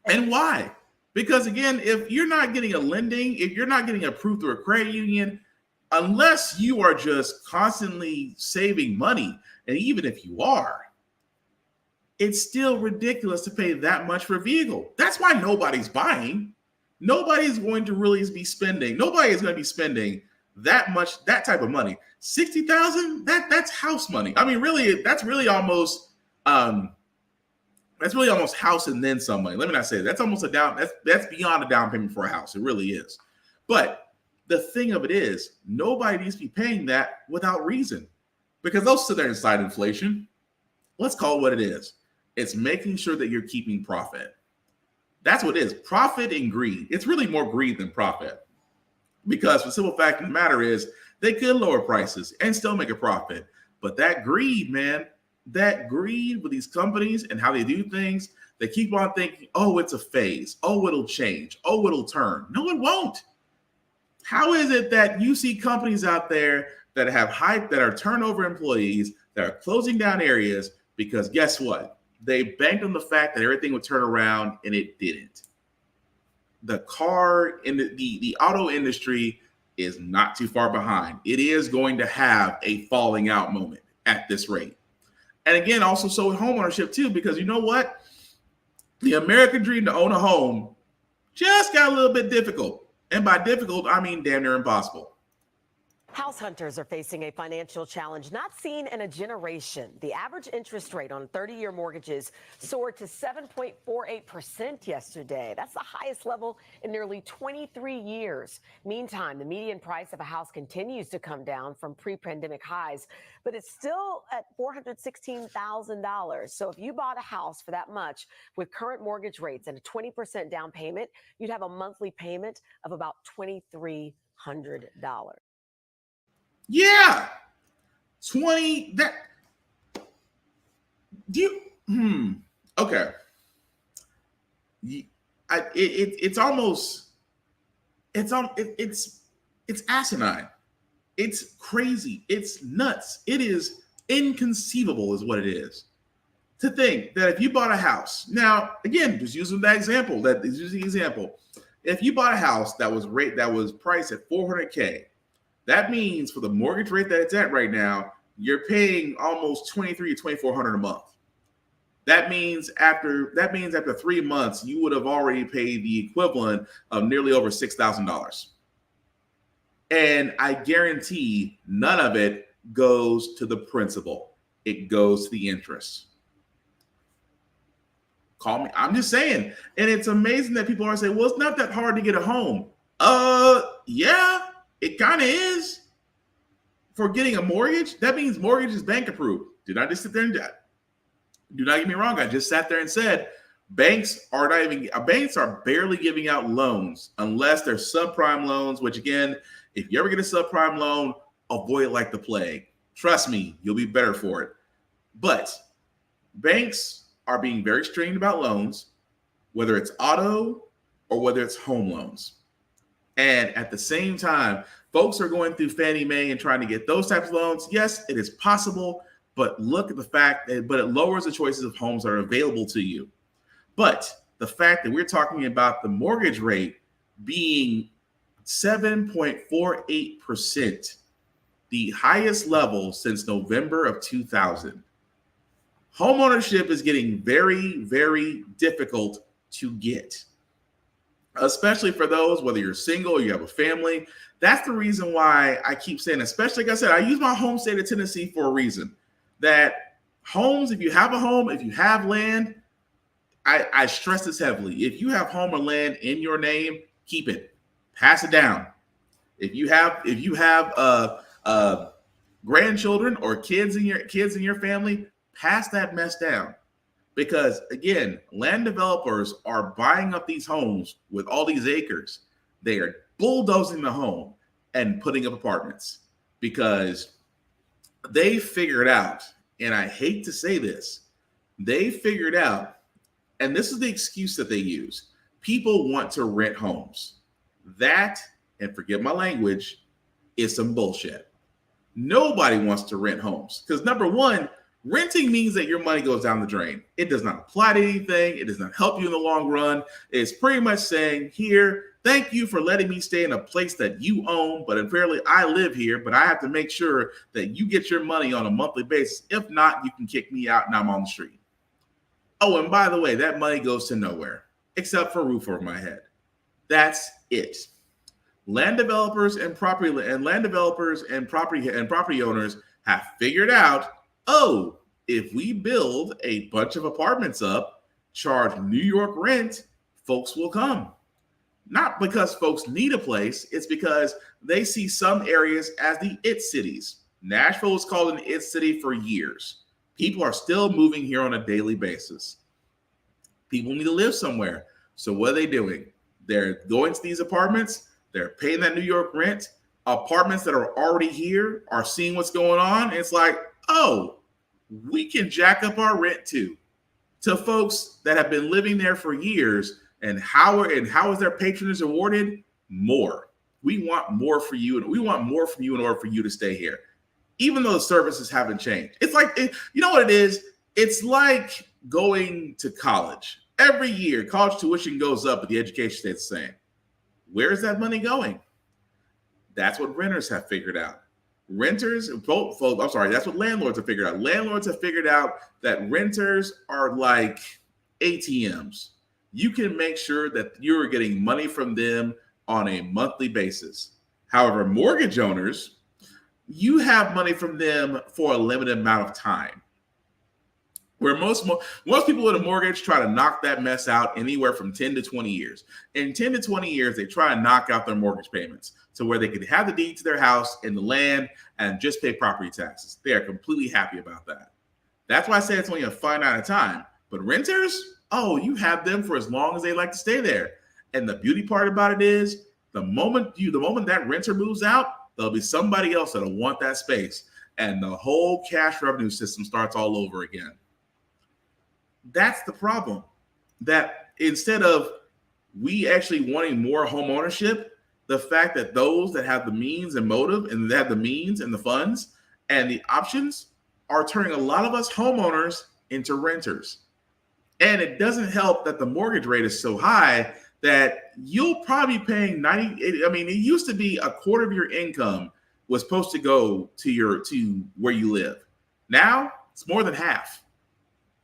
And why? Because again, if you're not getting a lending, if you're not getting approved through a credit union, unless you are just constantly saving money, and even if you are, it's still ridiculous to pay that much for a vehicle. That's why nobody's buying. Nobody's going to really be spending. Nobody is going to be spending that much, that type of money. 60,000, that's house money. I mean, really, that's really almost house and then some money. Let me not say that. That's almost that's beyond a down payment for a house. It really is. But the thing of it is, nobody needs to be paying that without reason. because they'll sit there and cite inflation. Let's call it what it is. It's making sure that you're keeping profit. That's what it is. Profit and greed. It's really more greed than profit. Because the simple fact of the matter is they could lower prices and still make a profit. But that greed, man, that greed with these companies and how they do things, they keep on thinking, oh, it's a phase. Oh, it'll change. Oh, it'll turn. No, it won't. How is it that you see companies out there that have that are turnover employees, that are closing down areas because guess what? They banked on the fact that everything would turn around and it didn't. The car in the auto industry is not too far behind. It is going to have a falling out moment at this rate. And again, also so with homeownership too, because you know what? The American dream to own a home just got a little bit difficult. And by difficult, I mean damn near impossible. House hunters are facing a financial challenge not seen in a generation. The average interest rate on 30-year mortgages soared to 7.48% yesterday. That's the highest level in nearly 23 years. Meantime, the median price of a house continues to come down from pre-pandemic highs, but it's still at $416,000. So if you bought a house for that much with current mortgage rates and a 20% down payment, you'd have a monthly payment of about $2,300. Yeah. 20 that do you okay. It's almost it's asinine. It's crazy. It's nuts. It is inconceivable is what it is. To think that if you bought a house, now again, just using that example, if you bought a house that was priced at $400K, that means for the mortgage rate that it's at right now, you're paying almost $2,300 to $2,400 a month. That means after 3 months, you would have already paid the equivalent of nearly over $6,000. And I guarantee none of it goes to the principal. It goes to the interest. Call me. I'm just saying. And it's amazing that people are saying, well, it's not that hard to get a home. Yeah. It kind of is. For getting a mortgage, that means mortgage is bank approved. Did I just sit there and do not get me wrong? I just sat there and said banks are barely giving out loans unless they're subprime loans, which again, if you ever get a subprime loan, avoid it like the plague. Trust me, you'll be better for it. But banks are being very stringent about loans, whether it's auto or whether it's home loans. And at the same time, folks are going through Fannie Mae and trying to get those types of loans. Yes, it is possible, but look at the fact that it lowers the choices of homes that are available to you. But the fact that we're talking about the mortgage rate being 7.48%, the highest level since November of 2000. Homeownership is getting very, very difficult to get, especially for those, whether you're single or you have a family. That's the reason why I keep saying, especially like I said, I use my home state of Tennessee for a reason. That homes, if you have a home, if you have land, I stress this heavily. If you have home or land in your name, keep it, pass it down. If you have grandchildren or kids in your family, pass that mess down. Because again, land developers are buying up these homes with all these acres. They are bulldozing the home and putting up apartments because they figured out, and I hate to say this, they figured out, and this is the excuse that they use. People want to rent homes. That, and forgive my language, is some bullshit. Nobody wants to rent homes because number one, renting means that your money goes down the drain. It does not apply to anything. It does not help you in the long run. It's pretty much saying, here, thank you for letting me stay in a place that you own, but apparently I live here, but I have to make sure that you get your money on a monthly basis. If not, you can kick me out and I'm on the street. Oh, and by the way, that money goes to nowhere except for a roof over my head. That's it. Land developers and property owners have figured out, oh, if we build a bunch of apartments up, charge New York rent, folks will come. Not because folks need a place, it's because they see some areas as the it cities. Nashville was called an it city for years. People are still moving here on a daily basis. People need to live somewhere. So what are they doing? They're going to these apartments. They're paying that New York rent. Apartments that are already here are seeing what's going on. It's like, oh, we can jack up our rent too. To folks that have been living there for years, and how is their patronage awarded? More. We want more for you, and we want more from you in order for you to stay here, even though the services haven't changed. It's like, you know what it is? It's like going to college. Every year, college tuition goes up, but the education stays the same. Where is that money going? That's what renters have figured out. That's what landlords have figured out. Landlords have figured out that renters are like ATMs. You can make sure that you're getting money from them on a monthly basis. However, mortgage owners, you have money from them for a limited amount of time. Where most people with a mortgage try to knock that mess out anywhere from 10 to 20 years. In 10 to 20 years, they try to knock out their mortgage payments to where they can have the deed to their house and the land and just pay property taxes. They are completely happy about that. That's why I say it's only a finite time. But renters, oh, you have them for as long as they like to stay there. And the beauty part about it is the moment that renter moves out, there'll be somebody else that'll want that space. And the whole cash revenue system starts all over again. That's the problem. That instead of we actually wanting more home ownership, the fact that those that have the means and motive and that have the means and the funds and the options are turning a lot of us homeowners into renters. And it doesn't help that the mortgage rate is so high that you'll probably be paying it used to be a quarter of your income was supposed to go to where you live. Now it's more than half.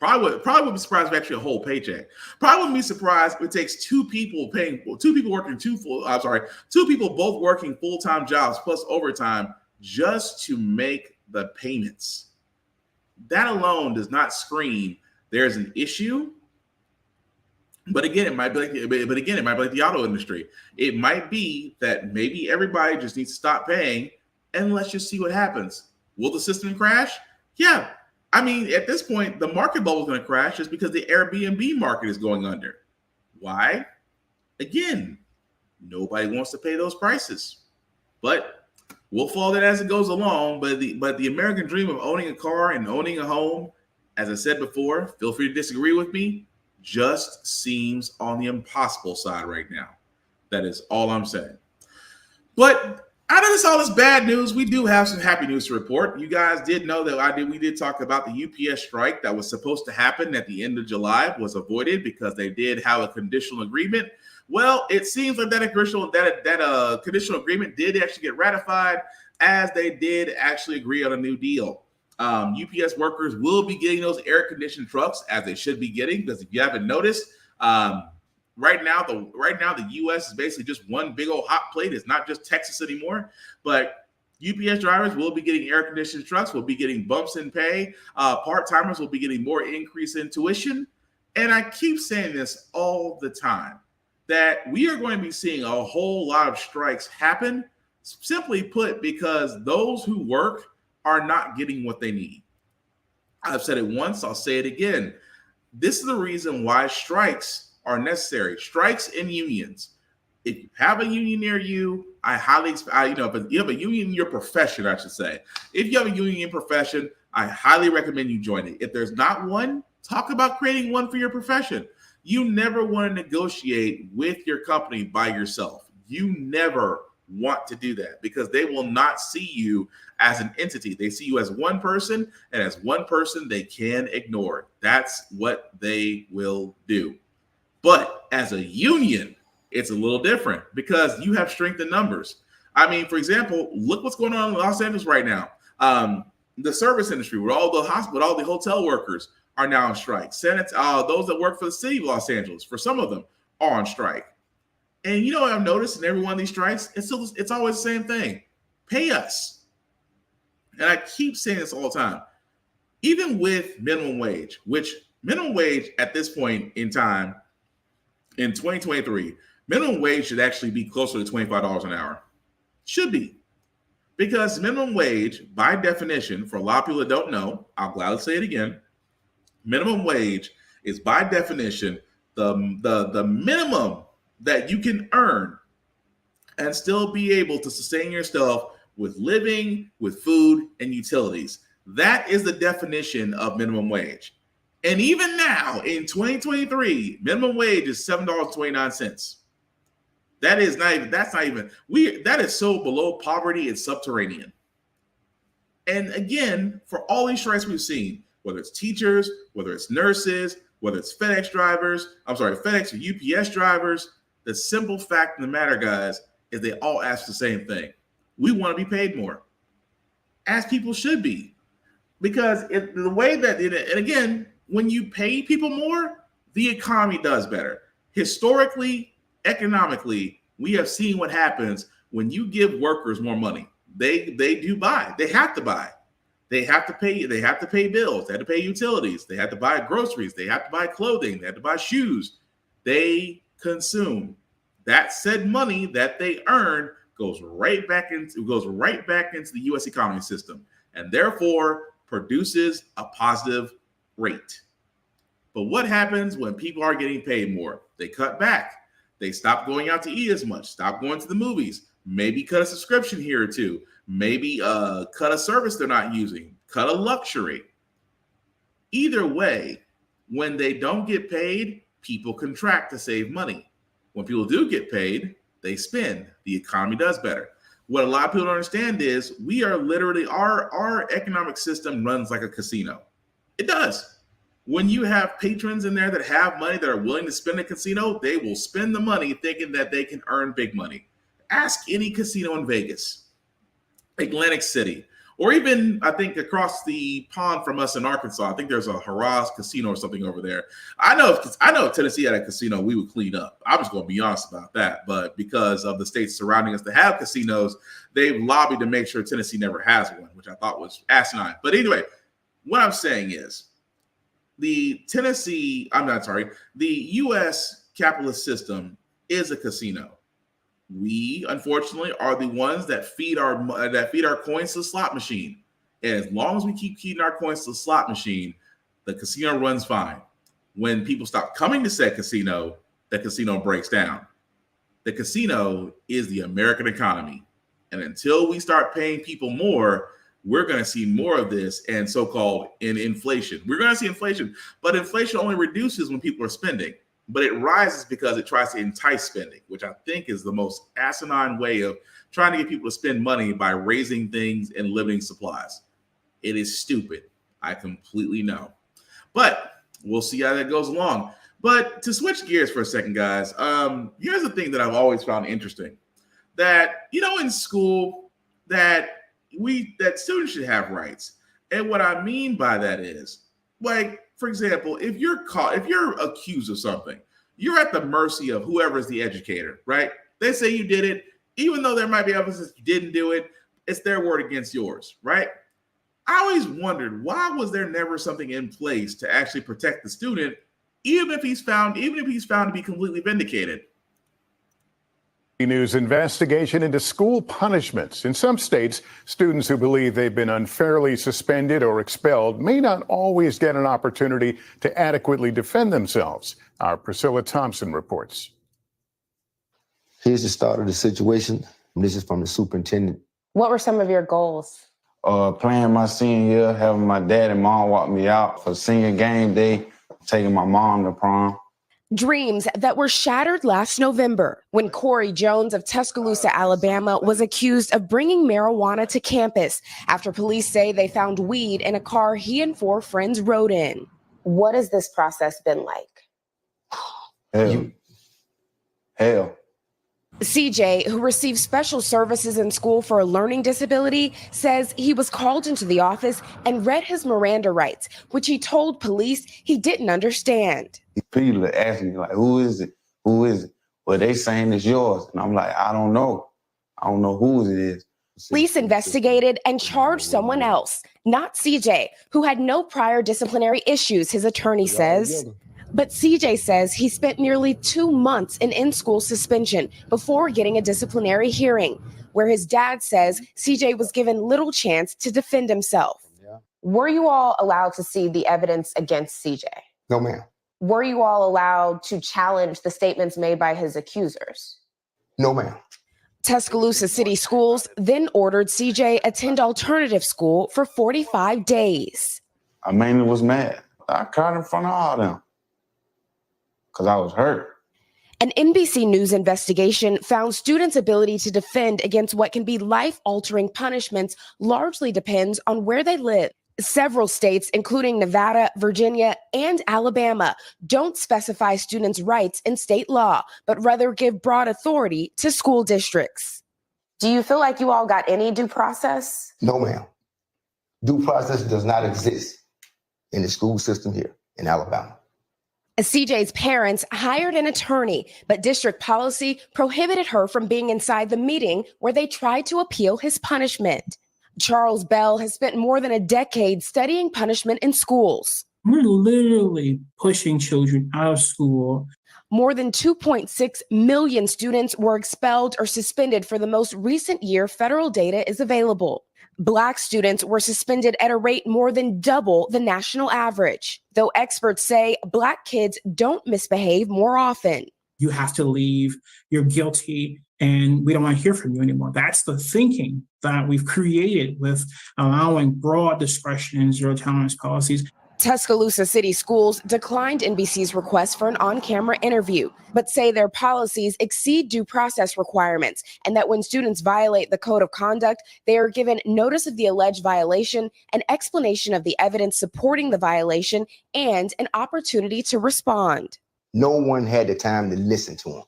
Probably wouldn't be surprised if actually a whole paycheck. Probably wouldn't be surprised if it takes two people both working full-time jobs plus overtime just to make the payments. That alone does not scream there's an issue. But again, it might be like the auto industry. It might be that maybe everybody just needs to stop paying and let's just see what happens. Will the system crash? Yeah. I mean, at this point, the market bubble is going to crash just because the Airbnb market is going under. Why? Again, nobody wants to pay those prices. But we'll follow that as it goes along. But the American dream of owning a car and owning a home, as I said before, feel free to disagree with me, just seems on the impossible side right now. That is all I'm saying. But out of all this bad news, we do have some happy news to report. You guys did know that we did talk about the UPS strike that was supposed to happen at the end of July was avoided because they did have a conditional agreement. Well, it seems like that conditional agreement did actually get ratified, as they did actually agree on a new deal. UPS workers will be getting those air-conditioned trucks, as they should be getting, because if you haven't noticed, right now the U.S. is basically just one big old hot plate. It's not just Texas anymore. But UPS drivers will be getting air-conditioned trucks, will be getting bumps in pay. Part-timers will be getting more increase in tuition. And I keep saying this all the time, that we are going to be seeing a whole lot of strikes happen, simply put, because those who work are not getting what they need. I've said it once, I'll say it again. This is the reason why strikes are necessary. Strikes and unions. If you have a union near you, if you have a union in your profession, I should say. If you have a union in your profession, I highly recommend you join it. If there's not one, talk about creating one for your profession. You never want to negotiate with your company by yourself. You never want to do that because they will not see you as an entity. They see you as one person, and as one person they can ignore. That's what they will do. But as a union, it's a little different because you have strength in numbers. I mean, for example, look what's going on in Los Angeles right now. The service industry, where all the hotel workers are now on strike. Those that work for the city of Los Angeles, for some of them, are on strike. And you know what I've noticed in every one of these strikes? It's always the same thing. Pay us. And I keep saying this all the time. Even with minimum wage, which minimum wage at this point in time, in 2023, minimum wage should actually be closer to $25 an hour. Should be. Because minimum wage, by definition, for a lot of people that don't know, I'll gladly say it again, minimum wage is by definition the minimum that you can earn and still be able to sustain yourself with living, with food, and utilities. That is the definition of minimum wage. And even now, in 2023, minimum wage is $7.29. That is that is so below poverty, it's subterranean. And again, for all these strikes we've seen, whether it's teachers, whether it's nurses, whether it's FedEx or UPS drivers, the simple fact of the matter, guys, is they all ask the same thing. We want to be paid more, as people should be. Because the way that, and again, when you pay people more, the economy does better. Historically, economically, we have seen what happens when you give workers more money. They do buy. They have to buy. They have to pay. They have to pay bills. They have to pay utilities. They have to buy groceries. They have to buy clothing. They have to buy shoes. They consume. That said money that they earn goes right back into the U.S. economy system, and therefore produces a positive rate. But what happens when people are getting paid more? They cut back. They stop going out to eat as much, stop going to the movies, maybe cut a subscription here or two, maybe cut a service they're not using, cut a luxury. Either way, when they don't get paid, people contract to save money. When people do get paid, they spend. The economy does better. What a lot of people don't understand is we are literally, our economic system runs like a casino. It does. When you have patrons in there that have money that are willing to spend a casino, they will spend the money thinking that they can earn big money. Ask any casino in Vegas, Atlantic City, or even I think across the pond from us in Arkansas. I think there's a Harrah's casino or something over there. I know if Tennessee had a casino, we would clean up. I'm just going to be honest about that. But because of the states surrounding us that have casinos, they've lobbied to make sure Tennessee never has one, which I thought was asinine. But anyway, what I'm saying is, the U.S. capitalist system is a casino. We, unfortunately, are the ones that feed our coins to the slot machine. And as long as we keep feeding our coins to the slot machine, the casino runs fine. When people stop coming to said casino, the casino breaks down. The casino is the American economy. And until we start paying people more, we're going to see more of this and so-called inflation. We're going to see inflation, but inflation only reduces when people are spending, but it rises because it tries to entice spending, which I think is the most asinine way of trying to get people to spend money by raising things and limiting supplies. It is stupid. I completely know, but we'll see how that goes along. But to switch gears for a second, guys, here's the thing that I've always found interesting, that, in school that students should have rights. And what I mean by that is, like, for example, if you're accused of something, you're at the mercy of whoever is the educator, right? They say you did it, even though there might be evidence that you didn't do it, it's their word against yours, right? I always wondered, why was there never something in place to actually protect the student, even if he's found to be completely vindicated? News investigation into school punishments. In some states, students who believe they've been unfairly suspended or expelled may not always get an opportunity to adequately defend themselves. Our Priscilla Thompson reports. Here's the start of the situation. This is from the superintendent. What were some of your goals? Playing my senior year, having my dad and mom walk me out for senior game day, taking my mom to prom. Dreams that were shattered last November when Corey Jones of Tuscaloosa, Alabama, was accused of bringing marijuana to campus after police say they found weed in a car he and 4 friends rode in. What has this process been like? Hell. CJ, who received special services in school for a learning disability, says he was called into the office and read his Miranda rights, which he told police he didn't understand. People are asking me, like, who is it? Who is it? Well, they saying it's yours. And I'm like, I don't know. I don't know who it is. Police investigated and charged someone else, not CJ, who had no prior disciplinary issues, his attorney says. But CJ says he spent nearly 2 months in school suspension before getting a disciplinary hearing, where his dad says CJ was given little chance to defend himself. Were you all allowed to see the evidence against CJ? No, ma'am. Were you all allowed to challenge the statements made by his accusers? No, ma'am. Tuscaloosa City Schools then ordered CJ attend alternative school for 45 days. I mainly was mad. I cried in front of all of them because I was hurt. An NBC News investigation found students' ability to defend against what can be life-altering punishments largely depends on where they live. Several states, including Nevada, Virginia, and Alabama, don't specify students' rights in state law, but rather give broad authority to school districts. Do you feel like you all got any due process? No, ma'am. Due process does not exist in the school system here in Alabama. CJ's parents hired an attorney, but district policy prohibited her from being inside the meeting where they tried to appeal his punishment. Charles Bell has spent more than a decade studying punishment in schools. We're literally pushing children out of school. More than 2.6 million students were expelled or suspended for the most recent year federal data is available. Black students were suspended at a rate more than double the national average, though experts say Black kids don't misbehave more often. You have to leave, you're guilty, and we don't want to hear from you anymore. That's the thinking that we've created with allowing broad discretion in zero tolerance policies. Tuscaloosa City Schools declined NBC's request for an on-camera interview, but say their policies exceed due process requirements and that when students violate the code of conduct, they are given notice of the alleged violation, an explanation of the evidence supporting the violation, and an opportunity to respond. No one had the time to listen to them.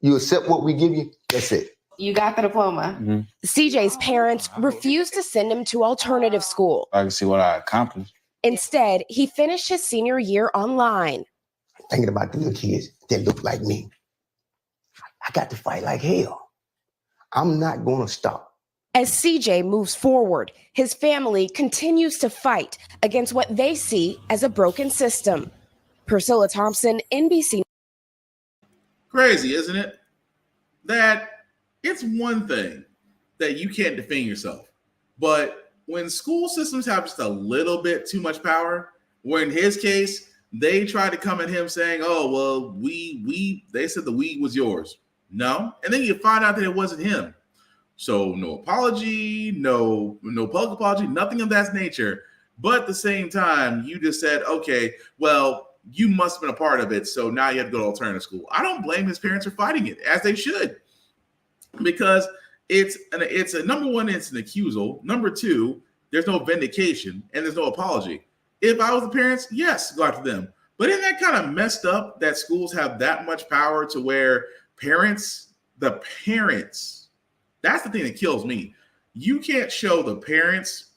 You accept what we give you, that's it. You got the diploma. CJ's parents refused to send him to alternative school. I can see what I accomplished. Instead, he finished his senior year online. Thinking about the little kids that look like me. I got to fight like hell. I'm not going to stop. As CJ moves forward, his family continues to fight against what they see as a broken system. Priscilla Thompson, NBC. Crazy, isn't it? That it's one thing that you can't defend yourself, but when school systems have just a little bit too much power, where in his case, they tried to come at him saying, oh, well, they said the weed was yours. No. And then you find out that it wasn't him. So no apology, no public apology, nothing of that nature. But at the same time, you just said, okay, well, you must have been a part of it. So now you have to go to alternative school. I don't blame his parents for fighting it, as they should, because it's a number one, it's an accusal. Number two, there's no vindication and there's no apology. If I was the parents, yes, go after them. But isn't that kind of messed up that schools have that much power to where the parents, that's the thing that kills me. You can't show the parents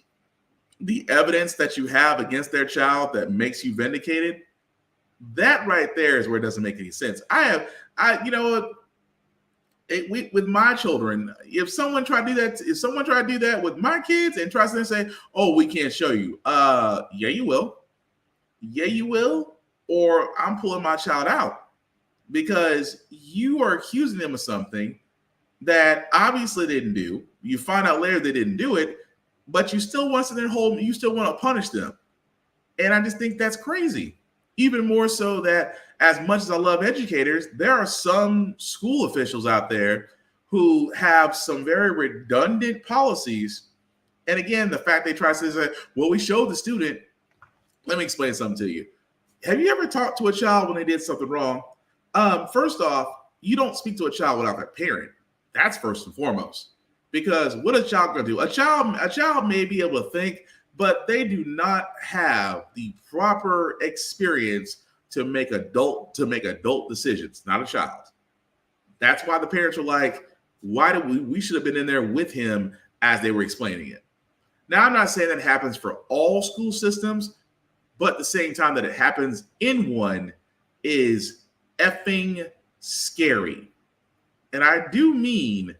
the evidence that you have against their child that makes you vindicated. That right there is where it doesn't make any sense. With my children, if someone tried to do that with my kids and tries to say, oh, we can't show you. Yeah, you will. Yeah, you will. Or I'm pulling my child out because you are accusing them of something that obviously they didn't do. You find out later they didn't do it, but you still want to you still want to punish them. And I just think that's crazy. Even more so that as much as I love educators, there are some school officials out there who have some very redundant policies. And again, the fact they try to say, well, we showed the student. Let me explain something to you. Have you ever talked to a child when they did something wrong? First off, you don't speak to a child without their parent. That's first and foremost. Because what is a child going to do? A child may be able to think, but they do not have the proper experience to make adult decisions, not a child. That's why the parents were like, why did we should have been in there with him as they were explaining it. Now, I'm not saying that happens for all school systems, but at the same time that it happens in one is effing scary. And I do mean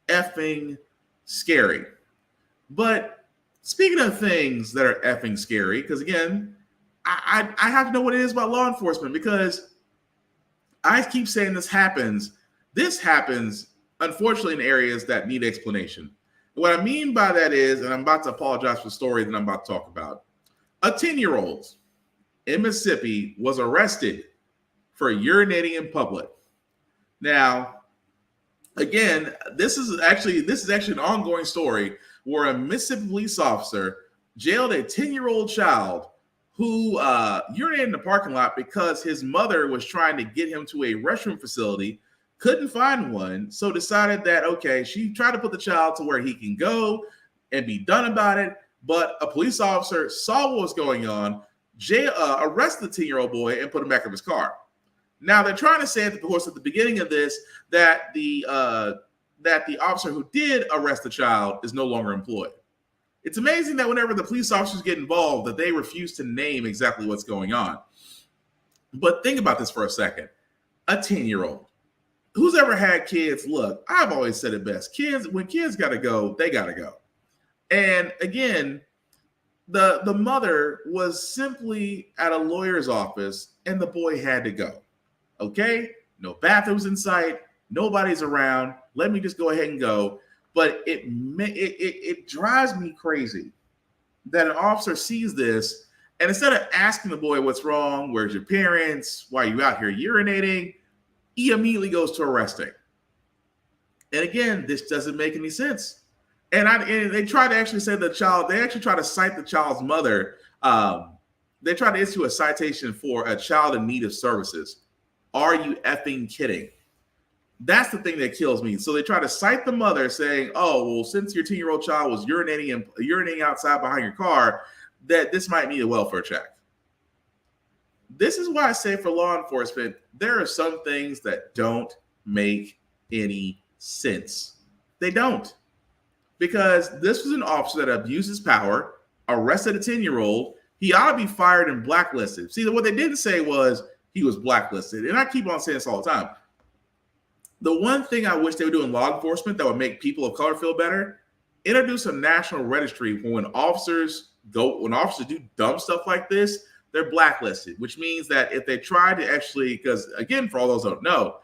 effing scary. But speaking of things that are effing scary, because again, I have to know what it is about law enforcement, because I keep saying this happens unfortunately, in areas that need explanation. What I mean by that is, and I'm about to apologize for the story that I'm about to talk about, a 10-year-old in Mississippi was arrested for urinating in public. Now, again, this is actually an ongoing story where a Mississippi police officer jailed a 10-year-old child who urinated in the parking lot because his mother was trying to get him to a restroom facility, couldn't find one, so decided that, okay, she tried to put the child to where he can go and be done about it, but a police officer saw what was going on, arrested the 10-year-old boy and put him back in his car. Now, they're trying to say, of course, at the beginning of this, that the officer who did arrest the child is no longer employed. It's amazing that whenever the police officers get involved, that they refuse to name exactly what's going on. But think about this for a second. A 10-year-old. Who's ever had kids? Look, I've always said it best. When kids got to go, they got to go. And again, the mother was simply at a lawyer's office and the boy had to go. Okay? No bathrooms in sight. Nobody's around. Let me just go ahead and go. But it drives me crazy that an officer sees this, and instead of asking the boy what's wrong, where's your parents, why are you out here urinating, he immediately goes to arresting. And again, this doesn't make any sense. And they try to actually say they actually try to cite the child's mother. They try to issue a citation for a child in need of services. Are you effing kidding? That's the thing that kills me. So they try to cite the mother saying, oh, well, since your 10-year-old child was urinating outside behind your car, that this might need a welfare check. This is why I say for law enforcement, there are some things that don't make any sense. They don't. Because this was an officer that abused his power, arrested a 10-year-old. He ought to be fired and blacklisted. See, what they didn't say was he was blacklisted. And I keep on saying this all the time. The one thing I wish they would do in law enforcement that would make people of color feel better, introduce a national registry for when officers do dumb stuff like this, they're blacklisted, which means that if they try to actually, because again, for all those who don't know,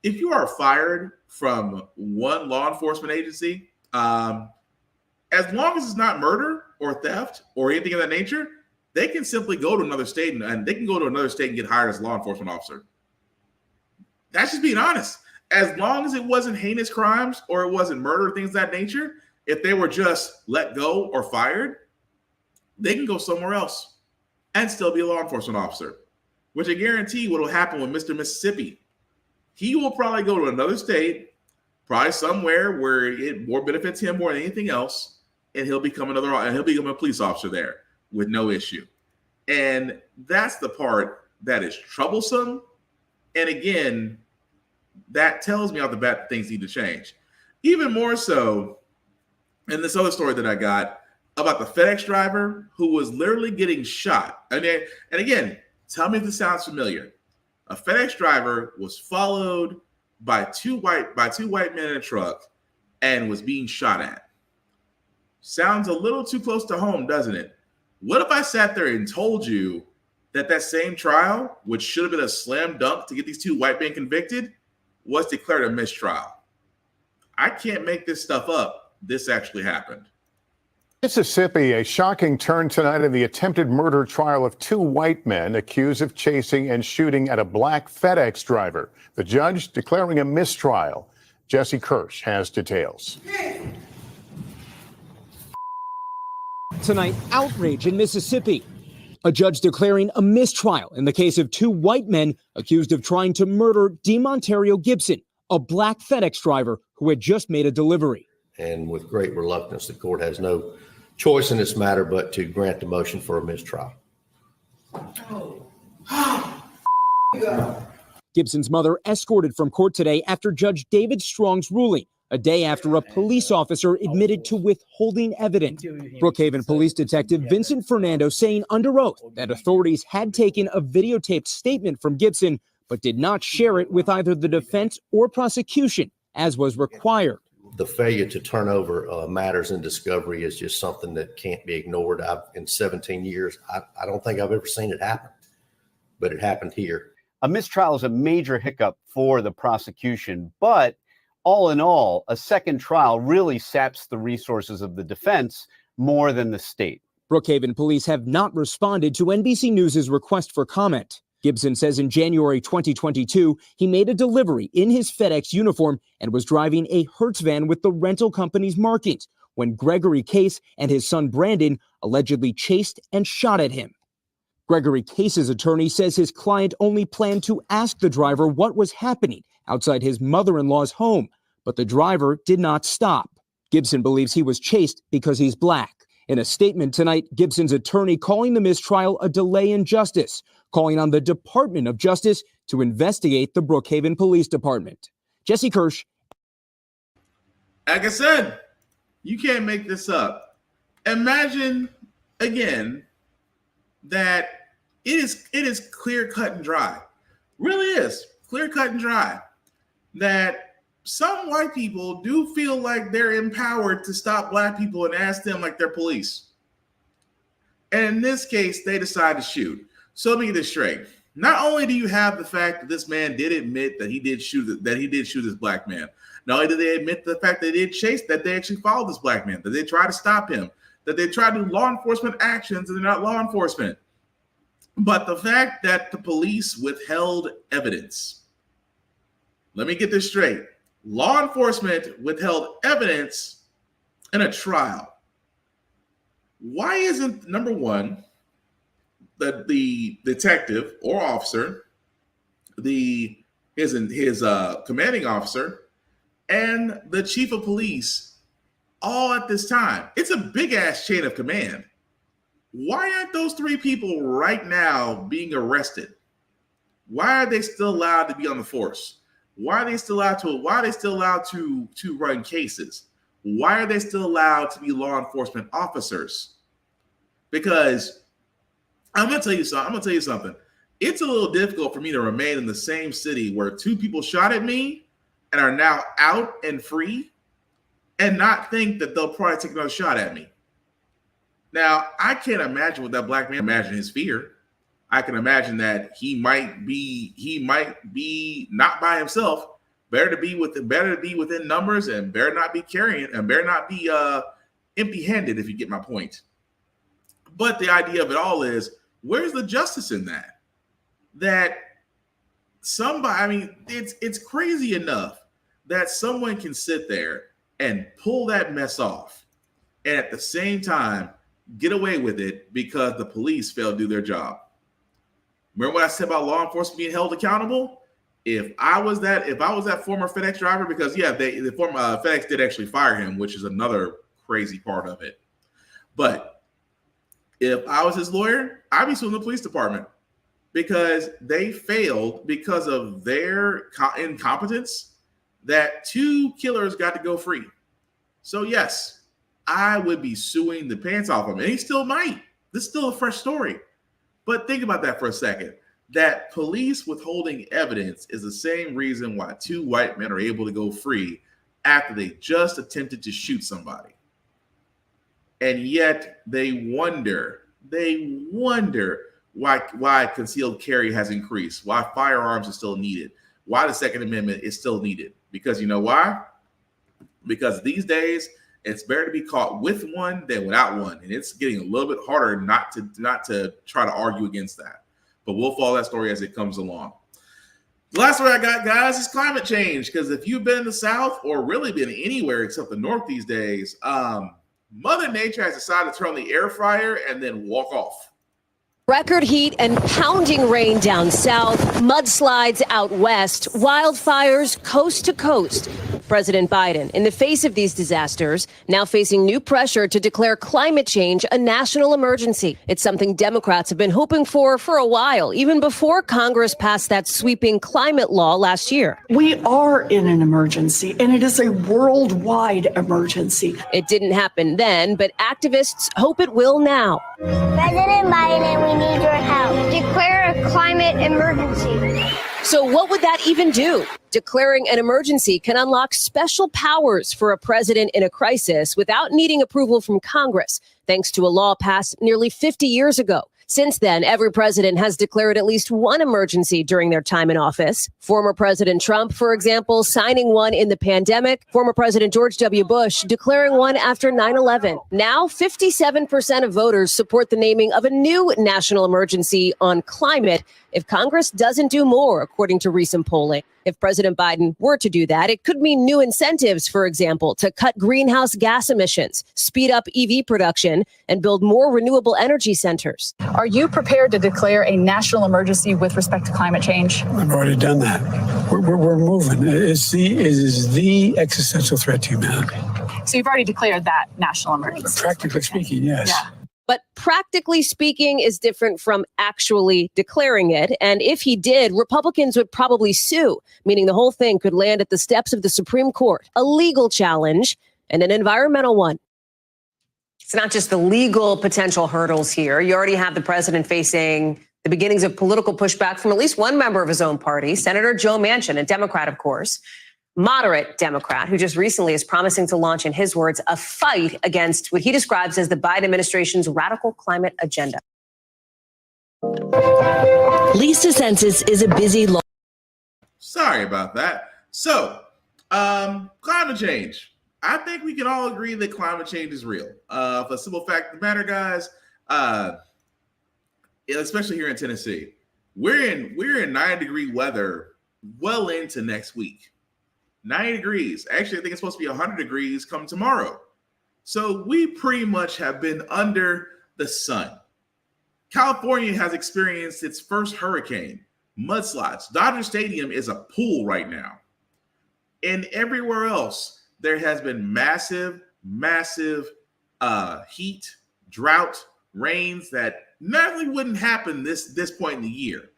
if you are fired from one law enforcement agency, as long as it's not murder or theft or anything of that nature, they can simply go to another state and they can go to another state and get hired as a law enforcement officer. That's just being honest. As long as it wasn't heinous crimes or it wasn't murder, things of that nature, if they were just let go or fired, they can go somewhere else and still be a law enforcement officer, which I guarantee what will happen with Mr. Mississippi. He will probably go to another state, probably somewhere where it more benefits him more than anything else, and he'll become a police officer there with no issue. And that's the part that is troublesome. And again, that tells me off the bat that things need to change. Even more so in this other story that I got about the FedEx driver who was literally getting shot. And again, tell me if this sounds familiar. A FedEx driver was followed by two white men in a truck and was being shot at. Sounds a little too close to home, doesn't it? What if I sat there and told you that same trial, which should have been a slam dunk to get these two white men convicted, was declared a mistrial? I can't make this stuff up. This actually happened. Mississippi, a shocking turn tonight in the attempted murder trial of two white men accused of chasing and shooting at a black FedEx driver. The judge declaring a mistrial. Jesse Kirsch has details. Tonight, outrage in Mississippi. A judge declaring a mistrial in the case of two white men accused of trying to murder DeMontario Gibson, a black FedEx driver who had just made a delivery. And with great reluctance, the court has no choice in this matter but to grant the motion for a mistrial. Gibson's mother escorted from court today after Judge David Strong's ruling, a day after a police officer admitted to withholding evidence. Brookhaven Police Detective Vincent Fernando saying under oath that authorities had taken a videotaped statement from Gibson, but did not share it with either the defense or prosecution, as was required. The failure to turn over matters in discovery is just something that can't be ignored. In 17 years, I don't think I've ever seen it happen, but it happened here. A mistrial is a major hiccup for the prosecution, but all in all, a second trial really saps the resources of the defense more than the state. Brookhaven police have not responded to NBC News' request for comment. Gibson says in January 2022, he made a delivery in his FedEx uniform and was driving a Hertz van with the rental company's markings when Gregory Case and his son Brandon allegedly chased and shot at him. Gregory Case's attorney says his client only planned to ask the driver what was happening outside his mother-in-law's home, but the driver did not stop. Gibson believes he was chased because he's black. In a statement tonight, Gibson's attorney calling the mistrial a delay in justice, calling on the Department of Justice to investigate the Brookhaven Police Department. Jesse Kirsch. Like I said, you can't make this up. Imagine, again, that it is clear cut and dry. Really is clear cut and dry that some white people do feel like they're empowered to stop black people and ask them like they're police. And in this case, they decide to shoot. So let me get this straight. Not only do you have the fact that this man did admit that he did shoot this black man, not only did they admit the fact that they did chase, that they actually followed this black man, that they tried to stop him, that they tried to do law enforcement actions and they're not law enforcement, but the fact that the police withheld evidence. Let me get this straight. Law enforcement withheld evidence in a trial. Why isn't, number one, the detective or officer, his commanding officer, and the chief of police all at this time? It's a big ass chain of command. Why aren't those three people right now being arrested? Why are they still allowed to be on the force? Why are they still allowed to run cases? Why are they still allowed to be law enforcement officers? Because I'm gonna tell you something. It's a little difficult for me to remain in the same city where two people shot at me and are now out and free and not think that they'll probably take another shot at me. Now, I can't imagine what that black man imagine his fear. I can imagine that he might be not by himself. Better to be within numbers and better not be carrying and better not be empty-handed, if you get my point. But the idea of it all is, where's the justice in that? That somebody, I mean, it's crazy enough that someone can sit there and pull that mess off and at the same time get away with it because the police failed to do their job. Remember what I said about law enforcement being held accountable? If I was that former FedEx driver, because the former FedEx did actually fire him, which is another crazy part of it. But if I was his lawyer, I'd be suing the police department because they failed because of their incompetence. That two killers got to go free. So yes, I would be suing the pants off him, and he still might. This is still a fresh story. But think about that for a second. That police withholding evidence is the same reason why two white men are able to go free after they just attempted to shoot somebody. And yet they wonder why concealed carry has increased, why firearms are still needed, why the Second Amendment is still needed. Because you know why? Because these days, it's better to be caught with one than without one. And it's getting a little bit harder not to try to argue against that. But we'll follow that story as it comes along. The last story I got, guys, is climate change. Because if you've been in the South or really been anywhere except the North these days, Mother Nature has decided to turn on the air fryer and then walk off. Record heat and pounding rain down south, mudslides out west, wildfires coast to coast. President Biden, in the face of these disasters, now facing new pressure to declare climate change a national emergency. It's something Democrats have been hoping for a while, even before Congress passed that sweeping climate law last year. We are in an emergency, and it is a worldwide emergency. It didn't happen then, but activists hope it will now. President Biden, we need your help. Declare a climate emergency. So what would that even do? Declaring an emergency can unlock special powers for a president in a crisis without needing approval from Congress, thanks to a law passed nearly 50 years ago. Since then, every president has declared at least one emergency during their time in office. Former President Trump, for example, signing one in the pandemic. Former President George W. Bush declaring one after 9/11. Now, 57% of voters support the naming of a new national emergency on climate if Congress doesn't do more, according to recent polling. If President Biden were to do that, it could mean new incentives, for example, to cut greenhouse gas emissions, speed up EV production, and build more renewable energy centers. Are you prepared to declare a national emergency with respect to climate change? I've already done that. We're moving. It is the existential threat to humanity. So you've already declared that national emergency? Practically speaking, yes. Yeah. But practically speaking is different from actually declaring it. And if he did, Republicans would probably sue, meaning the whole thing could land at the steps of the Supreme Court, a legal challenge and an environmental one. It's not just the legal potential hurdles here. You already have the president facing the beginnings of political pushback from at least one member of his own party, Senator Joe Manchin, a Democrat, of course. Moderate Democrat who just recently is promising to launch, in his words, a fight against what he describes as the Biden administration's radical climate agenda. Lisa Census is a busy law. Sorry about that. So, climate change. I think we can all agree that climate change is real. For the simple fact of the matter, guys, especially here in Tennessee, we're in 90-degree weather well into next week. 90 degrees. Actually, I think it's supposed to be 100 degrees come tomorrow. So we pretty much have been under the sun. California has experienced its first hurricane, mudslides. Dodger Stadium is a pool right now. And everywhere else, there has been massive heat, drought, rains that normally wouldn't happen this point in the year.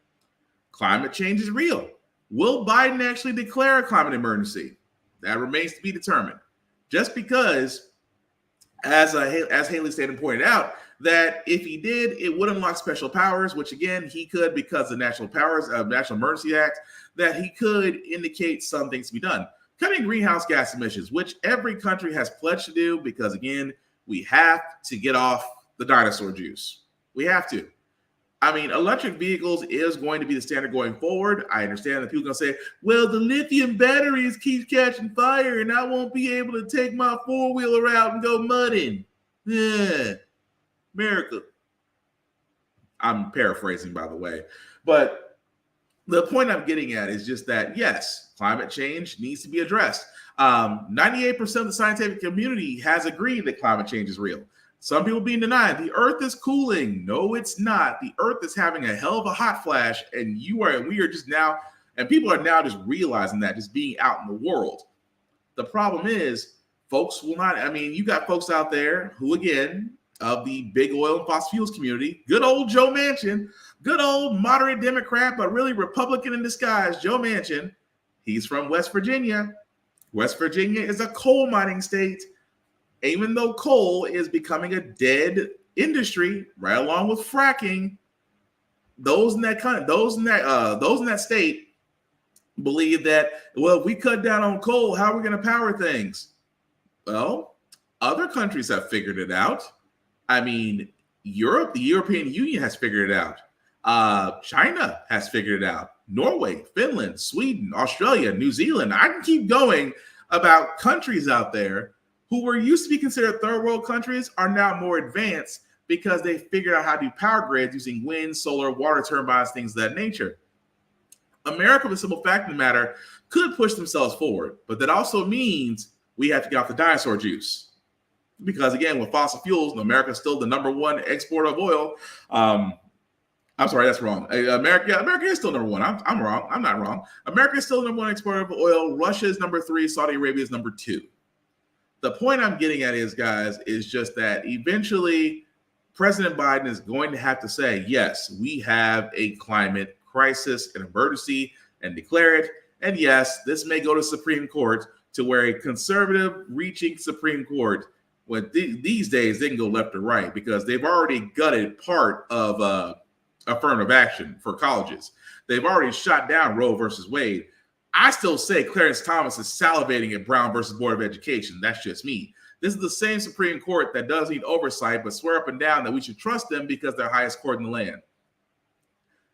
Climate change is real. Will Biden actually declare a climate emergency? That remains to be determined. Just because, as Haley Staten pointed out, that if he did, it would unlock special powers, which again he could because the National Emergency Act, that he could indicate some things to be done. Cutting greenhouse gas emissions, which every country has pledged to do, because again, we have to get off the dinosaur juice. We have to. I mean, electric vehicles is going to be the standard going forward. I understand that people are going to say, well, the lithium batteries keep catching fire and I won't be able to take my four-wheeler out and go mudding. Yeah. America. I'm paraphrasing, by the way. But the point I'm getting at is just that, yes, climate change needs to be addressed. 98% of the scientific community has agreed that climate change is real. Some people being denied. The earth is cooling. No, it's not. The earth is having a hell of a hot flash, and we are just now, and people are now just realizing that, just being out in the world. The problem is, folks will not, I mean, you got folks out there who, again, of the big oil and fossil fuels community, good old Joe Manchin, good old moderate Democrat, but really Republican in disguise, Joe Manchin. He's from West Virginia. West Virginia is a coal mining state. Even though coal is becoming a dead industry, right along with fracking, those in that state believe that, well, if we cut down on coal, how are we going to power things? Well, other countries have figured it out. I mean, Europe, the European Union has figured it out. China has figured it out. Norway, Finland, Sweden, Australia, New Zealand. I can keep going about countries out there who were used to be considered third world countries are now more advanced because they figured out how to do power grids using wind, solar, water turbines, things of that nature. America, the simple fact of the matter, could push themselves forward, but that also means we have to get off the dinosaur juice. Because again, with fossil fuels, America is still the #1 exporter of oil. I'm sorry, that's wrong. America is still #1. I'm wrong. I'm not wrong. America is still the #1 exporter of oil. Russia is #3. Saudi Arabia is #2. The point I'm getting at is, guys, is just that eventually President Biden is going to have to say, yes, we have a climate crisis, an emergency, and declare it. And yes, this may go to Supreme Court, to where a conservative reaching Supreme Court, when these days they can go left or right because they've already gutted part of affirmative action for colleges. They've already shot down Roe versus Wade. I still say Clarence Thomas is salivating at Brown versus Board of Education. That's just me. This is the same Supreme Court that does need oversight, but swear up and down that we should trust them because they're highest court in the land.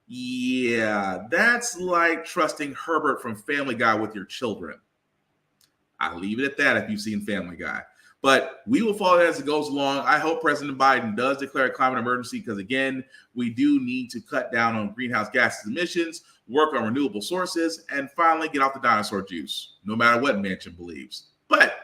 Yeah, that's like trusting Herbert from Family Guy with your children. I'll leave it at that if you've seen Family Guy. But we will follow it as it goes along. I hope President Biden does declare a climate emergency because, again, we do need to cut down on greenhouse gas emissions, work on renewable sources, and finally get off the dinosaur juice, no matter what Manchin believes. But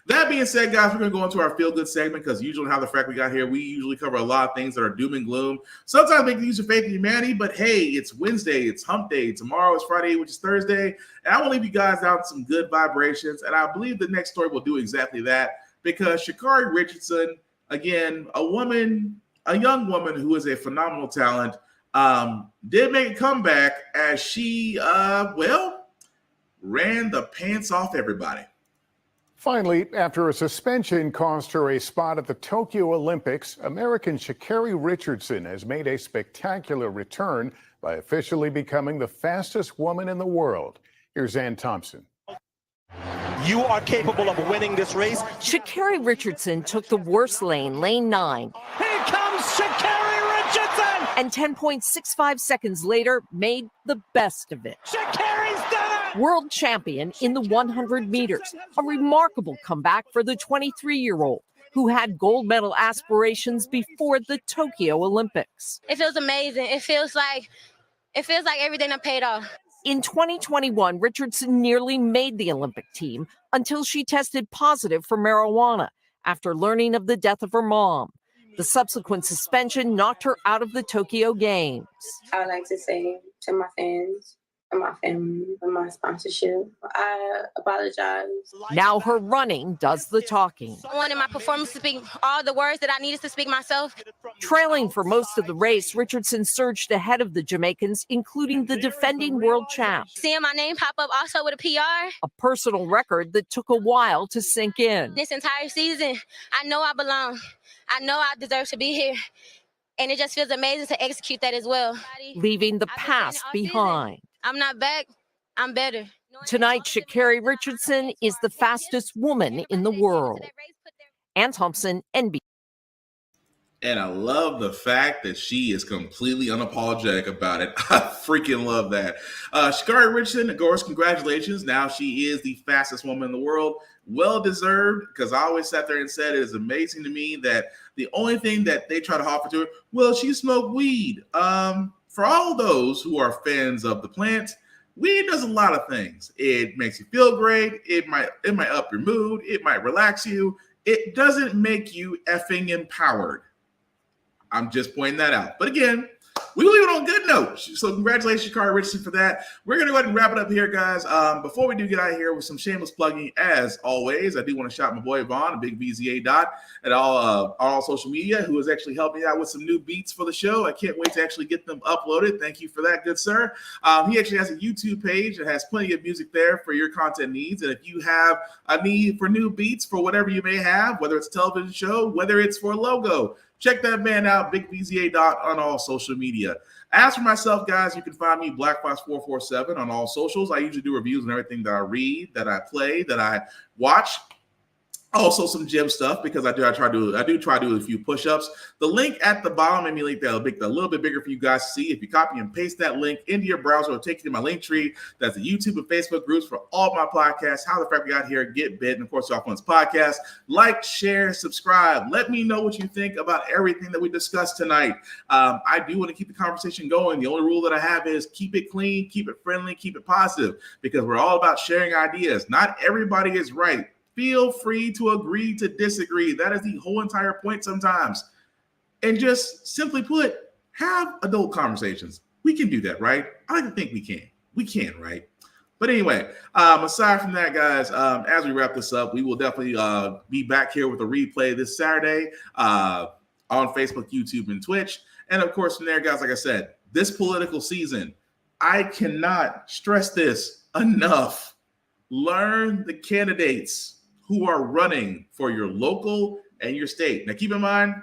that being said, guys, we're going to go into our feel-good segment because usually how the Frack we got here, we usually cover a lot of things that are doom and gloom. Sometimes make the use of faith in humanity, but hey, it's Wednesday, it's hump day. Tomorrow is Friday, which is Thursday. And I want to leave you guys out with some good vibrations. And I believe the next story will do exactly that because Sha'Carri Richardson, again, a young woman who is a phenomenal talent, did make a comeback as she, ran the pants off everybody. Finally, after a suspension cost her a spot at the Tokyo Olympics, American Sha'Carri Richardson has made a spectacular return by officially becoming the fastest woman in the world. Here's Ann Thompson. You are capable of winning this race. Sha'Carri Richardson took the worst lane, lane 9. Here comes Sha'Carri Richardson! And 10.65 seconds later, made the best of it. Sha'Carri's done it! World champion in the 100 meters. A remarkable comeback for the 23-year-old who had gold medal aspirations before the Tokyo Olympics. It feels amazing. It feels like everything I paid off. In 2021, Richardson nearly made the Olympic team until she tested positive for marijuana after learning of the death of her mom. The subsequent suspension knocked her out of the Tokyo Games. I would like to say to my fans and my family and my sponsorship, I apologize. Now her running does the talking. I wanted my performance to speak all the words that I needed to speak myself. Trailing for most of the race, Richardson surged ahead of the Jamaicans, including the defending world champ. Seeing my name pop up also with a PR. A personal record that took a while to sink in. This entire season, I know I belong. I know I deserve to be here. And it just feels amazing to execute that as well. Leaving the past behind. I'm not back. I'm better. Tonight, Sha'Carri Richardson is the fastest woman in the world. Ann Thompson, NBC. And I love the fact that she is completely unapologetic about it. I freaking love that. Sha'Carri Richardson, of course, congratulations. Now she is the fastest woman in the world. Well deserved, because I always sat there and said it is amazing to me that the only thing that they try to offer to her, well, she smoked weed. For all those who are fans of the plant, weed does a lot of things. It makes you feel great. It might up your mood. It might relax you. It doesn't make you effing empowered. I'm just pointing that out. But again, we leave it on a good note. So congratulations, Sha'Carri Richardson, for that. We're going to go ahead and wrap it up here, guys. Before we do get out of here with some shameless plugging, as always, I do want to shout my boy Vaughn, a big VZA dot, at all social media, who has actually helped me out with some new beats for the show. I can't wait to actually get them uploaded. Thank you for that, good sir. He actually has a YouTube page that has plenty of music there for your content needs. And if you have a need for new beats for whatever you may have, whether it's a television show, whether it's for a logo, check that man out, Big VZA dot, on all social media. As for myself, guys, you can find me BlackFox447 on all socials. I usually do reviews on everything that I read, that I play, that I watch. Also some gym stuff, because I do try to do a few push-ups. The link at the bottom, let me link that'll make that a little bit bigger for you guys to see. If you copy and paste that link into your browser, it'll take you to my link tree. That's the YouTube and Facebook groups for all my podcasts, How the Frack We Got Here, Get Bit, and of course, Off One's podcast. Like, share, subscribe. Let me know what you think about everything that we discussed tonight. I do want to keep the conversation going. The only rule that I have is keep it clean, keep it friendly, keep it positive, because we're all about sharing ideas. Not everybody is right. Feel free to agree to disagree. That is the whole entire point sometimes. And just simply put, have adult conversations. We can do that, right? I like to think we can. We can, right? But anyway, aside from that, guys, as we wrap this up, we will definitely be back here with a replay this Saturday on Facebook, YouTube, and Twitch. And of course, from there, guys, like I said, this political season, I cannot stress this enough. Learn the candidates who are running for your local and your state. Now, keep in mind,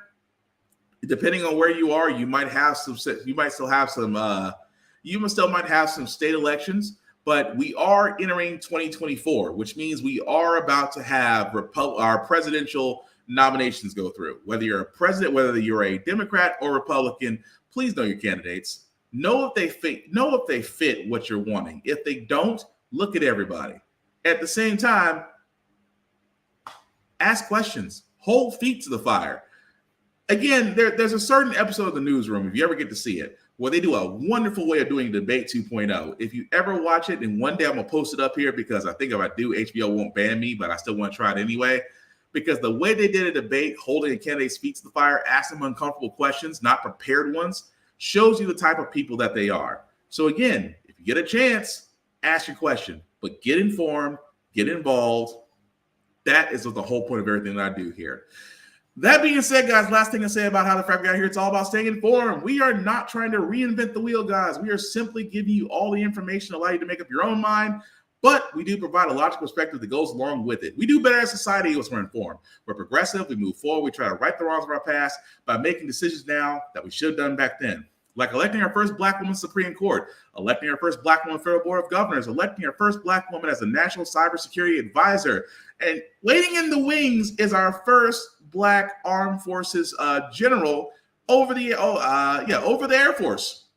depending on where you are, you might still have some state elections, But we are entering 2024, which means we are about to have our presidential nominations go through. Whether you're a president, whether you're a Democrat or Republican, please know your candidates. Know if they fit what you're wanting. If they don't, look at everybody. At the same time, ask questions. Hold feet to the fire. Again, there's a certain episode of the Newsroom, if you ever get to see it, where they do a wonderful way of doing Debate 2.0. If you ever watch it, and one day I'm going to post it up here because I think if I do, HBO won't ban me, but I still want to try it anyway. Because the way they did a debate, holding a candidate's feet to the fire, asking them uncomfortable questions, not prepared ones, shows you the type of people that they are. So again, if you get a chance, ask your question, but get informed, get involved. That is what the whole point of everything that I do here. That being said, guys, last thing to say about how the Frack got here, it's all about staying informed. We are not trying to reinvent the wheel, guys. We are simply giving you all the information to allow you to make up your own mind, but we do provide a logical perspective that goes along with it. We do better as a society once we're informed. We're progressive, we move forward, we try to right the wrongs of our past by making decisions now that we should have done back then. Like electing our first Black woman Supreme Court, electing our first Black woman Federal Board of Governors, electing our first Black woman as a National Cybersecurity Advisor, and waiting in the wings is our first Black Armed Forces general over the Air Force.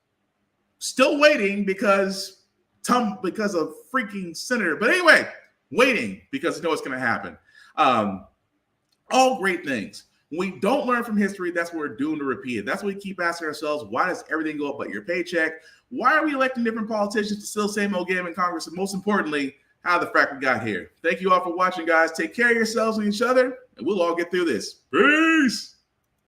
Still waiting because of freaking senator. But anyway, waiting because you know what's going to happen. All great things. When we don't learn from history, that's what we're doomed to repeat it. That's what we keep asking ourselves. Why does everything go up but your paycheck? Why are we electing different politicians to still the same old game in Congress? And most importantly, how the frack we got here. Thank you all for watching, guys. Take care of yourselves and each other, and we'll all get through this. Peace.